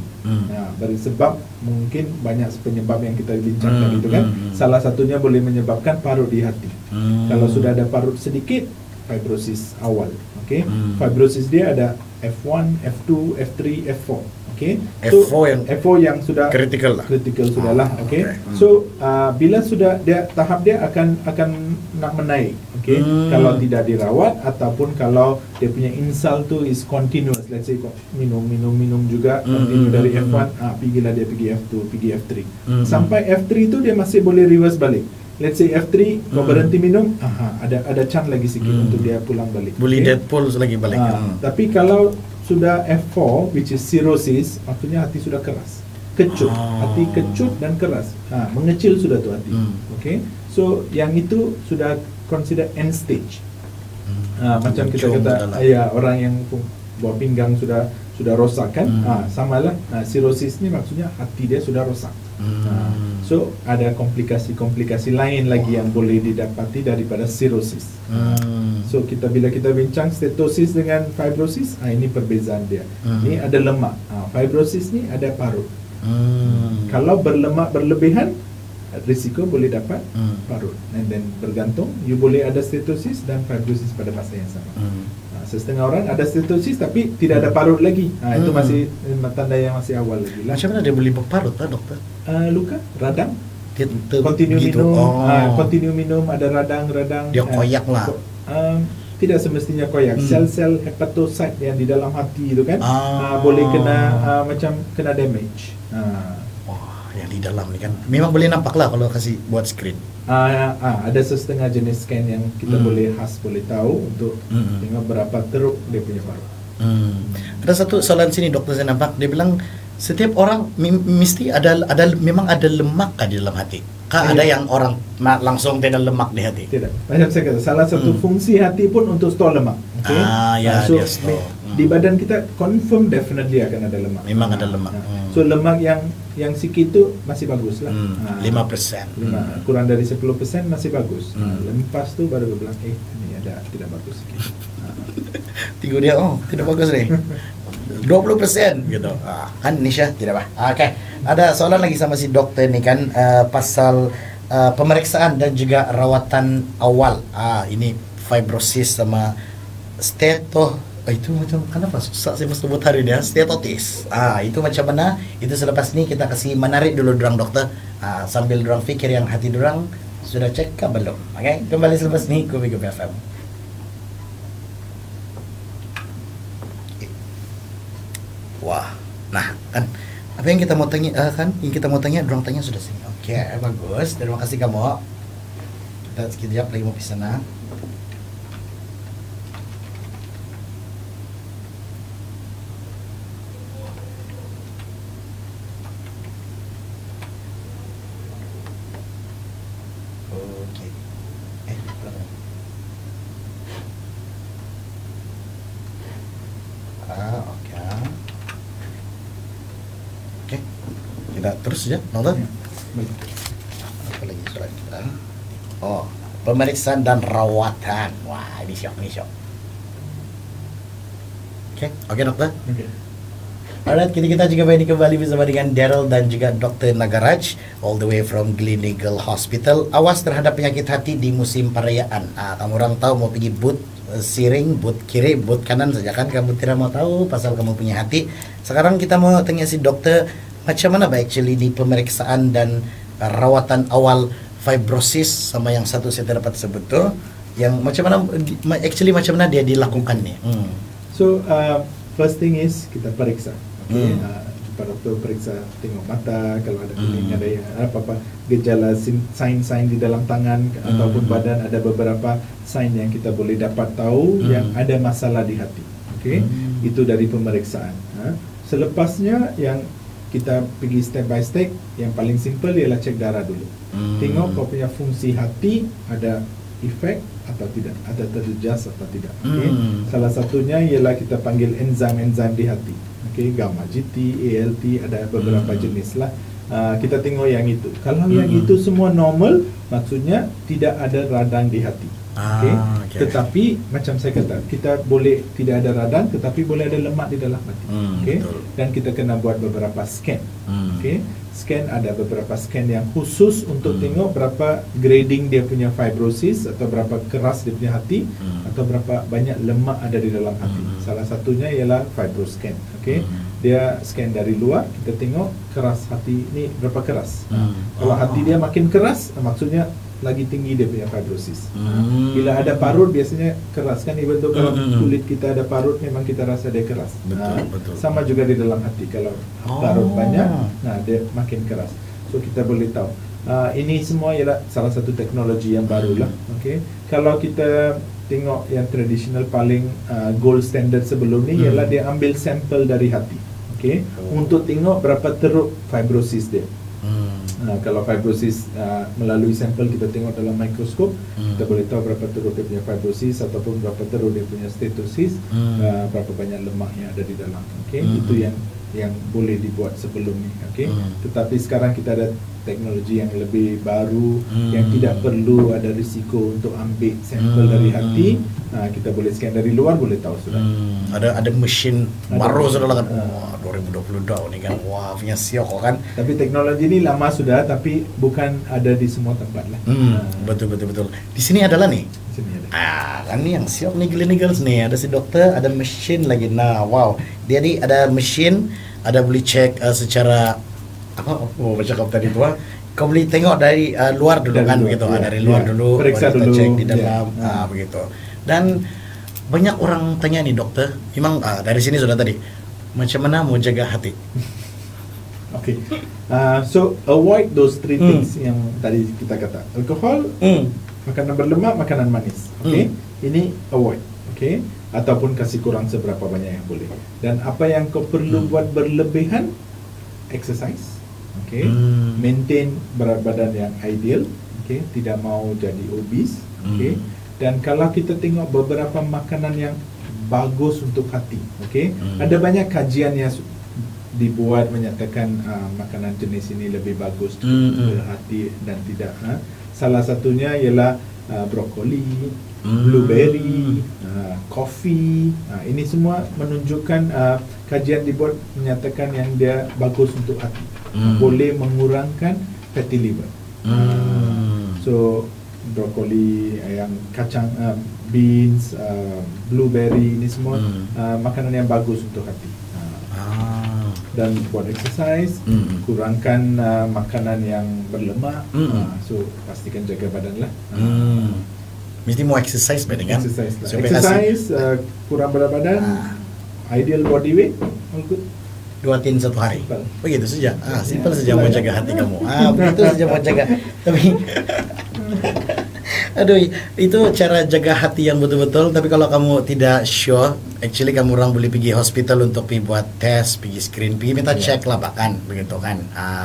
Speaker 2: Sebab mungkin banyak penyebab yang kita bincangkan itu kan. Salah satunya boleh menyebabkan parut di hati. Kalau sudah ada parut sedikit, fibrosis awal. Okay? Fibrosis dia ada F1, F2, F3, F4. Okay? So, F4 yang sudah critical sudah lah. Okay? So bila sudah tahap dia akan nak menaik. Okay? Kalau tidak dirawat ataupun kalau dia punya insult tu is continuous, let's say minum juga continue dari F1, pergilah dia pergi F2, pergi F3. Sampai F3 tu dia masih boleh reverse balik. Let's say F3 kau berhenti minum, ada chance lagi sikit untuk dia pulang balik.
Speaker 1: Boleh Deadpool lagi balik.
Speaker 2: Tapi kalau sudah F4 which is cirrhosis, maksudnya hati sudah keras, kecut, hati kecut dan keras, mengecil sudah tu hati. Okay, so yang itu sudah consider end stage. Macam kita kata orang yang buah pinggang sudah rosak kan, samalah. Cirrhosis ni maksudnya hati dia sudah rosak. So ada komplikasi lain lagi yang boleh didapati daripada cirrhosis. So bila kita bincang stetosis dengan fibrosis, ini perbezaan dia. Ini ada lemak. Fibrosis ni ada parut. Kalau berlemak berlebihan, risiko boleh dapat parut. And then bergantung, you boleh ada stetosis dan fibrosis pada masa yang sama. Setengah orang ada stetosis tapi tidak ada parut lagi. Itu masih tanda yang masih awal lagi lah.
Speaker 1: Macam mana dia boleh berparut lah dokter?
Speaker 2: Luka, radang.
Speaker 1: Continue
Speaker 2: minum, ada radang.
Speaker 1: Dia koyak lah.
Speaker 2: Tidak semestinya koyak. Sel-sel hepatocyte yang di dalam hati itu kan boleh kena macam kena damage.
Speaker 1: Yang di dalam ni kan memang boleh nampak lah kalau kasih buat screen.
Speaker 2: Ada setengah jenis scan yang kita boleh tahu untuk tengok berapa teruk dia punya parut.
Speaker 1: Ada satu soalan sini dokter saya nampak, dia bilang setiap orang mesti memang ada lemak di dalam hati. Ada yang orang langsung tidak lemak di hati?
Speaker 2: Tidak. Macam saya kata, salah satu fungsi hati pun untuk store lemak. Okay? So di badan kita confirm definitely akan ada lemak.
Speaker 1: Memang ada lemak.
Speaker 2: So lemak yang sikit tu masih bagus lah.
Speaker 1: 5%.
Speaker 2: Kurang dari 10% masih bagus. Lepas tu baru bilang ini ada tidak bagus sikit.
Speaker 1: Tengok dia, tidak bagus ni. 20% gitu. Kan Nisha tidak apa. Okey. Ada soalan lagi sama si dokter ni kan pasal pemeriksaan dan juga rawatan awal. Ini fibrosis sama itu macam kenapa susah saya mesti buat hari dia stetosis. Itu macam mana? Itu selepas ni kita kasih menarik dulu dorang dokter. Sambil dorang fikir yang hati dorang sudah cek ke belum. Okey, kembali selepas ni Kopi FM. Wah, nah kan apa yang kita mau tanya kan yang kita mau tanya, dorong tanya sudah sini. Oke, bagus. Terima kasih kamu. Kita sekejap lagi mau ke sana. Oke. Oke. Oke. Kita terus ya, nonton. Apa lagi surat kita? Oh, pemeriksaan dan rawatan. Wah, ini syok, ini syok. Oke, dokter.
Speaker 2: Oke.
Speaker 1: Alright, kita juga kembali bersama dengan Daryl dan juga Dr. Nagaraj all the way from Gleneagle Hospital. Awas terhadap penyakit hati di musim perayaan. Kamu orang tahu mau pergi boot siring, boot kiri, boot kanan saja kan kamu tidak mau tahu pasal kamu punya hati. Sekarang kita mau tanya si dokter macam mana actually di pemeriksaan dan rawatan awal fibrosis sama yang satu saya dapat sebut tuh, yang macam mana actually macam mana dia dilakukan nih.
Speaker 2: So first thing is kita periksa. Pak dokter periksa, tengok mata, kalau ada kuning, ada yang apa-apa gejala sign-sign di dalam tangan ataupun badan, ada beberapa sign yang kita boleh dapat tahu yang ada masalah di hati. Itu dari pemeriksaan. Selepasnya yang kita pergi step by step, yang paling simple ialah cek darah dulu. Tengok kau punya fungsi hati ada efek atau tidak, ada terjejas atau tidak. Salah satunya ialah kita panggil enzim-enzim di hati. Gamma GT, ALT, ada beberapa jenis lah. Kita tengok yang itu. Kalau yang itu semua normal, maksudnya tidak ada radang di hati. Tetapi macam saya kata, kita boleh tidak ada radang, tetapi boleh ada lemak di dalam hati. Dan kita kena buat beberapa scan. Scan, ada beberapa scan yang khusus untuk tengok berapa grading dia punya fibrosis, atau berapa keras dia punya hati, atau berapa banyak lemak ada di dalam hati. Salah satunya ialah fibroscan. Dia scan dari luar, kita tengok keras hati ni berapa keras. Kalau hati dia makin keras, maksudnya lagi tinggi dia punya fibrosis. Bila ada parut biasanya keras kan, even though kalau kulit kita ada parut memang kita rasa dia keras.
Speaker 1: Betul.
Speaker 2: Sama juga di dalam hati, kalau parut banyak, nah dia makin keras. So kita boleh tahu. Ini semua ialah salah satu teknologi yang baru lah. Kalau kita tengok yang tradisional paling gold standard sebelum ni ialah dia ambil sampel dari hati. Untuk tengok berapa teruk fibrosis dia. Kalau fibrosis melalui sampel kita tengok dalam mikroskop, kita boleh tahu berapa teruk dia punya fibrosis ataupun berapa teruk dia punya stetosis, berapa banyak lemak yang ada di dalam. Itu yang boleh dibuat sebelum ni. Tetapi sekarang kita ada teknologi yang lebih baru, yang tidak perlu ada risiko untuk ambil sampel dari hati. Kita boleh scan dari luar, boleh tahu sudah.
Speaker 1: Ada mesin baru sudah lah kan. 2022 ni kan. Wah, punya siok kan.
Speaker 2: Tapi teknologi ini lama sudah, tapi bukan ada di semua tempat lah.
Speaker 1: Betul. Di sini adalah nih.
Speaker 2: Di sini ada.
Speaker 1: Kan ni yang siok nih Gleneagles nih. Ada si dokter, ada mesin lagi. Nah, wow. Dia ni ada mesin, ada boleh cek secara bercakap tadi tua. Kau boleh tengok dari luar dulu dari kan luar, begitu. Dari luar dulu,
Speaker 2: periksa
Speaker 1: kita
Speaker 2: dulu,
Speaker 1: cek di dalam, begitu. Dan banyak orang tanya nih dokter, memang dari sini sudah tadi, macam mana mau jaga hati?
Speaker 2: So avoid those three things yang tadi kita kata. Alkohol, makanan berlemak, makanan manis. Ini avoid. Ataupun kasih kurang seberapa banyak yang boleh. Dan apa yang kau perlu buat berlebihan, exercise. Maintain berat badan yang ideal. Tidak mau jadi obese. Dan kalau kita tengok beberapa makanan yang bagus untuk hati, ada banyak kajian yang dibuat menyatakan makanan jenis ini lebih bagus untuk hati dan tidak. Salah satunya ialah brokoli, blueberry, coffee. Ini semua menunjukkan kajian dibuat menyatakan yang dia bagus untuk hati. Boleh mengurangkan fatty liver. So brokoli, yang kacang, beans, blueberry, ini semua makanan yang bagus untuk hati. Dan buat exercise, kurangkan makanan yang berlemak. So pastikan jaga badan lah.
Speaker 1: Mesti mau exercise kan?
Speaker 2: Exercise, kurang berat badan, ideal body weight, all good.
Speaker 1: 2 tin 1 hari.
Speaker 2: Simple.
Speaker 1: Begitu saja. Simpel saja mau jaga hati kamu. Begitu saja mau jaga. Tapi aduh, itu cara jaga hati yang betul-betul. Tapi kalau kamu tidak sure, actually kamu orang boleh pergi hospital untuk pergi buat tes, pergi screen, pergi minta cek lah bahkan, begitu kan.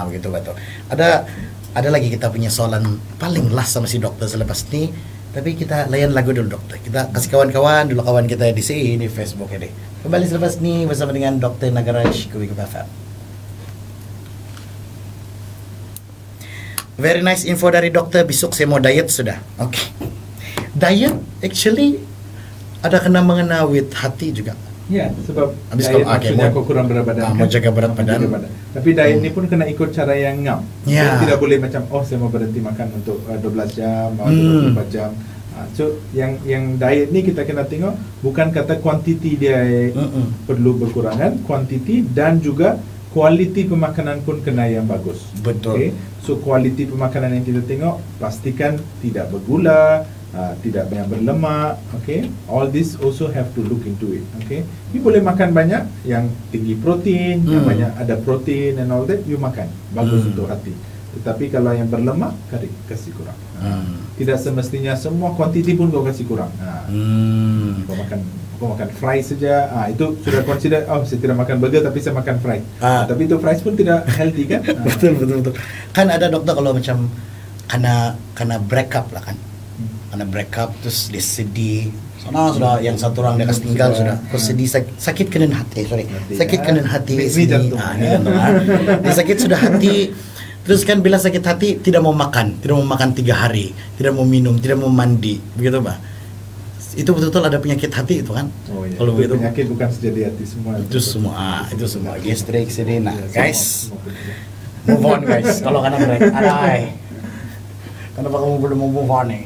Speaker 1: Begitu betul. Ada lagi kita punya soalan paling last sama si dokter selepas ini. Tapi kita layan lagu dulu dokter. Kita kasih kawan-kawan dulu, kawan kita di sini di Facebook ini. Kembali selepas ini bersama dengan Dr. Nagaraj Kubik FM. Very nice info dari dokter. Besok saya mau diet sudah. Oke. Diet actually ada kena mengena with hati juga.
Speaker 2: Ya, sebab
Speaker 1: habis
Speaker 2: diet
Speaker 1: kalau
Speaker 2: maksudnya kau kurang berat badan.
Speaker 1: Mau jaga berat badan.
Speaker 2: Tapi diet ini pun kena ikut cara yang ngam.
Speaker 1: Ya.
Speaker 2: Tidak boleh macam saya mau berhenti makan untuk 12 jam atau 24 jam. So yang diet ni kita kena tengok bukan kata kuantiti dia perlu berkurangan, kuantiti dan juga kualiti pemakanan pun kena yang bagus.
Speaker 1: Betul.
Speaker 2: Okay? So kualiti pemakanan yang kita tengok pastikan tidak bergula, tidak banyak berlemak, okay? All this also have to look into it, okay? You boleh makan banyak yang tinggi protein, yang banyak ada protein and all that, you makan, bagus untuk hati. Tetapi kalau yang berlemak, kasih kurang. Tidak semestinya semua kuantiti pun kau kasih kurang. Kau makan fries saja, itu sudah consider, saya tidak makan burger tapi saya makan fries. Tapi itu fries pun tidak healthy kan?
Speaker 1: Betul. Kan ada dokter kalau macam karena break up lah kan. Karena break up terus dia sedih. Sudah yang satu orang dia tinggal sudah. Terus sedih, sakit kenan hati, sakit kenan hati.
Speaker 2: Ini jantung.
Speaker 1: Dia sakit sudah hati. Terus kan bila sakit hati tidak mau makan 3 hari, tidak mau minum, tidak mau mandi, begitu Pak. Itu betul-betul ada penyakit hati itu kan?
Speaker 2: Iya.
Speaker 1: Kalau begitu
Speaker 2: penyakit bukan sejadi hati semua.
Speaker 1: Itu semua gastrik sedih. Nah, guys. Move on guys. Kalau karena break, kenapa kamu belum mau move on nih?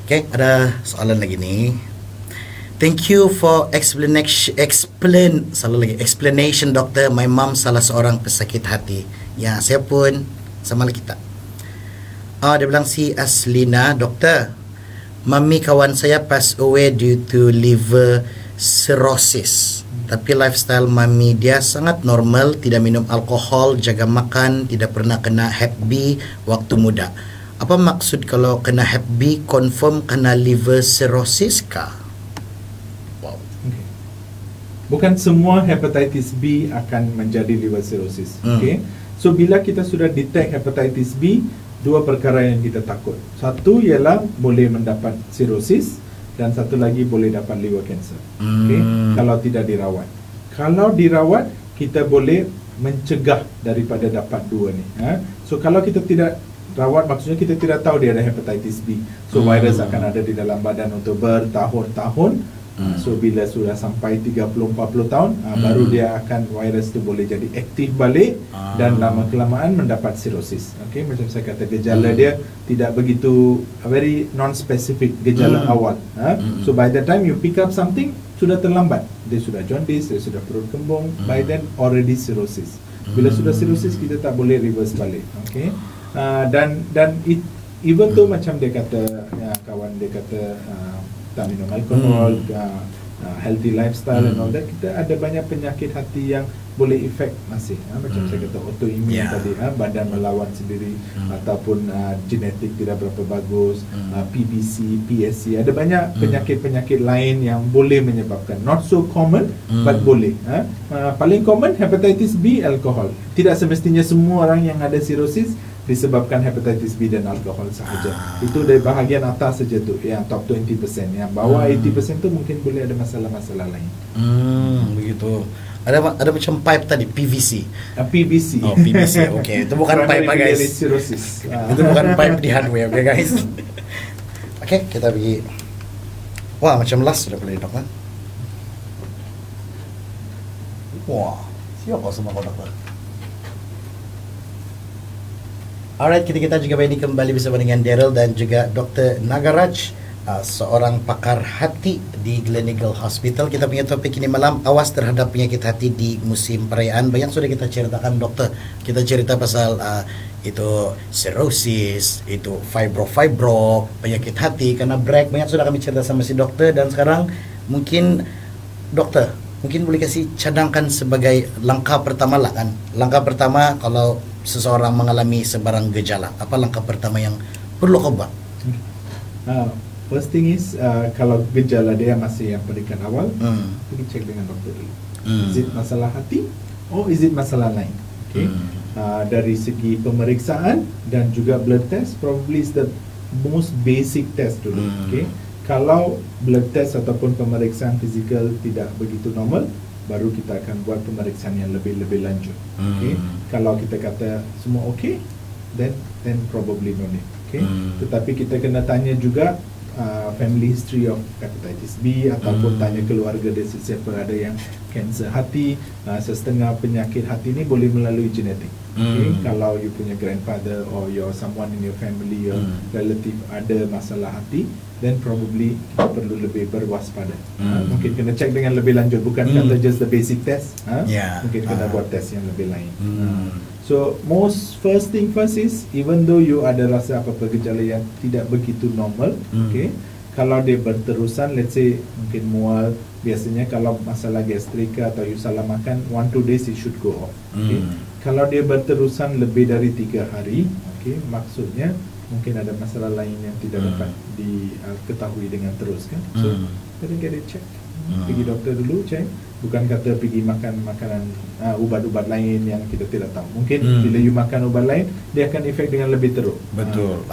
Speaker 1: Oke, ada soalan lagi nih. Thank you for explanation dokter. My mom salah seorang pesakit hati. Ya, saya pun sama kita. Dia bilang si Aslina, dokter, mami kawan saya pass away due to liver cirrhosis. Tapi lifestyle mami dia sangat normal, tidak minum alkohol, jaga makan, tidak pernah kena Hep B waktu muda. Apa maksud kalau kena Hep B confirm kena liver cirrhosis kah?
Speaker 2: Wow. Okay. Bukan semua hepatitis B akan menjadi liver cirrhosis. Okay? So bila kita sudah detect hepatitis B, 2 perkara yang kita takut. Satu ialah boleh mendapat cirrhosis dan satu lagi boleh dapat liver cancer. Okay? Kalau tidak dirawat. Kalau dirawat, kita boleh mencegah daripada dapat 2 ni. So kalau kita tidak rawat, maksudnya kita tidak tahu dia ada hepatitis B. So virus akan ada di dalam badan untuk bertahun-tahun. So bila sudah sampai 30-40 tahun, baru dia akan, virus tu boleh jadi aktif balik dan lama-kelamaan mendapat cirrhosis. Okay, macam saya kata, gejala dia tidak begitu, very non-specific gejala awal. So by the time you pick up something, sudah terlambat. Dia sudah jaundice, dia sudah perut kembung, by then already cirrhosis. Bila sudah cirrhosis, kita tak boleh reverse balik. Okay, dan even tu macam dia kata, kawan dia kata, tak minum alkohol, healthy lifestyle and all that, kita ada banyak penyakit hati yang boleh efek masih. Macam saya kata autoimun tadi, badan melawan sendiri, ataupun genetik tidak berapa bagus, PBC, PSC, ada banyak penyakit-penyakit lain yang boleh menyebabkan. Not so common, but boleh. Paling common hepatitis B, alkohol. Tidak semestinya semua orang yang ada cirrhosis disebabkan hepatitis B dan alkohol sahaja. Itu dari bahagian atas saja tu, yang top 20%. Yang bawah 80% tu mungkin boleh ada masalah-masalah lain.
Speaker 1: Begitu. Ada macam pipe tadi, PVC.
Speaker 2: PVC.
Speaker 1: Oh, PVC. Okey, itu bukan pipe guys. Itu bukan pipe di hardware, okay guys. Okey, kita pergi. Wah, macam last sudah boleh dok kan? Wah, siapa semua kau dokter? Alright, kita juga kembali bersama dengan Daryl dan juga Dr. Nagaraj, seorang pakar hati di Gleneagle Hospital. Kita punya topik ini malam, awas terhadap penyakit hati di musim perayaan. Banyak sudah kita ceritakan dokter. Kita cerita pasal itu cirrhosis, itu fibro, penyakit hati karena break. Banyak sudah kami cerita sama si dokter, dan sekarang mungkin dokter, mungkin boleh kasih cadangkan sebagai langkah pertama lah kan. Langkah pertama kalau seseorang mengalami sebarang gejala, apa langkah pertama yang perlu kau buat?
Speaker 2: First thing is, kalau gejala dia masih yang peringkat awal, pergi cek dengan dokter dulu. Is it masalah hati? Or is it masalah lain? Okay. Dari segi pemeriksaan dan juga blood test, probably is the most basic test dulu. Okay. Kalau blood test ataupun pemeriksaan fizikal tidak begitu normal, baru kita akan buat pemeriksaan yang lebih lanjut. Okay. Kalau kita kata semua okay, then probably no need. Okay. Tetapi kita kena tanya juga family history of hepatitis B, ataupun tanya keluarga dia siapa ada yang kanser hati. Setengah penyakit hati ni boleh melalui genetik. Okay? Kalau you punya grandfather or your someone in your family, your relative ada masalah hati, then probably kita perlu lebih berwaspada. Mungkin kena cek dengan lebih lanjut, bukan kata just the basic test. Mungkin kena buat test yang lebih lain. So first thing first is, even though you ada rasa apa-apa gejala yang tidak begitu normal, okay, kalau dia berterusan, let's say mungkin mual, biasanya kalau masalah gastrik atau you salah makan, 1-2 days it should go off. Okay. Kalau dia berterusan lebih dari 3 hari, okay, maksudnya mungkin ada masalah lain yang tidak dapat diketahui dengan terus kan. So better get it check. Pergi doktor dulu, cek. Bukan kata pergi makan makanan ubat-ubat lain yang kita tidak tahu. Mungkin bila you makan ubat lain, dia akan efek dengan lebih teruk.
Speaker 1: Betul.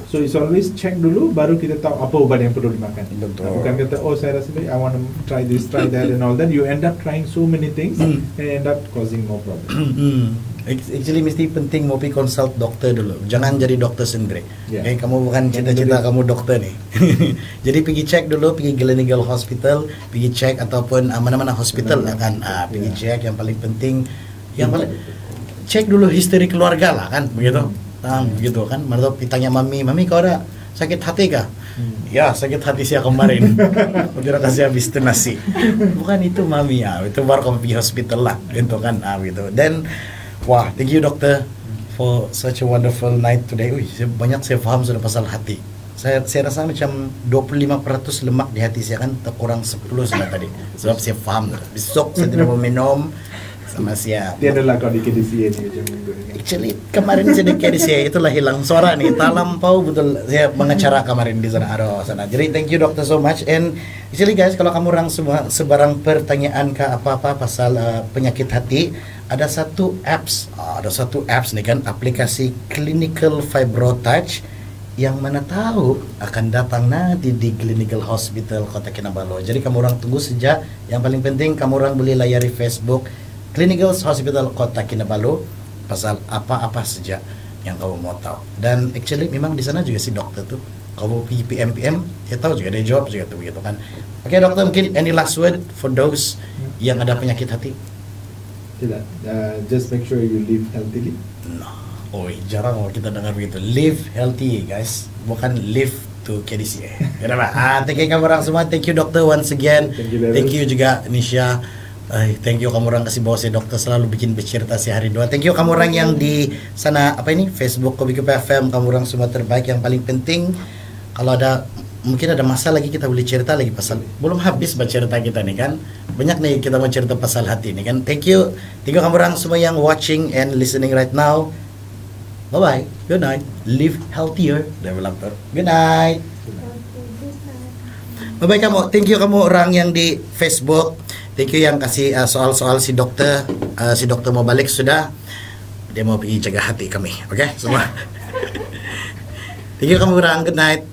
Speaker 2: So it's always check dulu, baru kita tahu apa ubat yang perlu dimakan. Bukan kata saya rasa I want to try this, try that and all that. You end up trying so many things and end up causing more problem.
Speaker 1: Actually mesti penting mau pergi consult dokter dulu. Jangan jadi dokter sendiri.
Speaker 2: Yeah.
Speaker 1: Kamu bukan cita-cita kamu dokter nih. Jadi pergi cek dulu, pergi Gleneagles Hospital, pergi cek ataupun mana-mana hospital lah kan. Pergi cek, yang paling penting, yang paling cek dulu history keluarga lah kan, begitu. Begitu kan. Mana ditanya mami kau ada sakit hati kah? Ya, sakit hati saya kemarin. Udah kasih habis itu nasi. Bukan itu mami ya, itu baru kamu pergi hospital lah, gitu kan. Gitu. Dan wah, thank you dokter for such a wonderful night today. Banyak saya faham sudah pasal hati. Saya rasa macam 25% lemak di hati saya kan terkurang 10 sudah tadi. Sebab saya faham. Besok saya tidak mau minum sama saya.
Speaker 2: Dia adalah kau di KDCA ni macam minggu ni.
Speaker 1: Actually kemarin saya di KDCA itulah hilang suara nih. Talampau betul saya mengacara kemarin di sana. Sana. Jadi thank you dokter so much. And actually guys, kalau kamu orang semua sebarang pertanyaan ke apa-apa pasal penyakit hati, ada satu apps nih kan, aplikasi Clinical Fibrotouch yang mana tahu akan datang nanti di Gleneagles Hospital Kota Kinabalu. Jadi kamu orang tunggu saja. Yang paling penting kamu orang boleh layari Facebook Gleneagles Hospital Kota Kinabalu pasal apa-apa saja yang kamu mau tahu. Dan actually memang di sana juga si dokter tuh, kamu pergi PM, dia tahu juga, dia jawab juga tuh begitu kan. Oke dokter, mungkin any last word for those yang ada penyakit hati?
Speaker 2: Tidak, just make sure you live healthily.
Speaker 1: Jarang kita dengar begitu. Live healthy guys, bukan live to KDCA. Kenapa? Thank you kamu orang semua. Thank you dokter once again. Thank you juga Nisha. Thank you kamu orang kasih bawa saya dokter selalu bikin bercerita sehari dua. Thank you kamu orang yang di sana Facebook Kopi FM. Kamu orang semua terbaik. Yang paling penting, kalau ada mungkin ada masa lagi kita boleh cerita lagi pasal belum habis bercerita kita nih kan. Banyak nih kita mau cerita pasal hati nih kan. Thank you kamu orang semua yang watching and listening right now. Bye bye. Good night. Live healthier, developer. Good night. Bye bye kamu. Thank you kamu orang yang di Facebook. Thank you yang kasih soal-soal si dokter. Si dokter mau balik sudah. Dia mau pergi jaga hati kami. Oke, semua. Thank you kamu orang. Good night.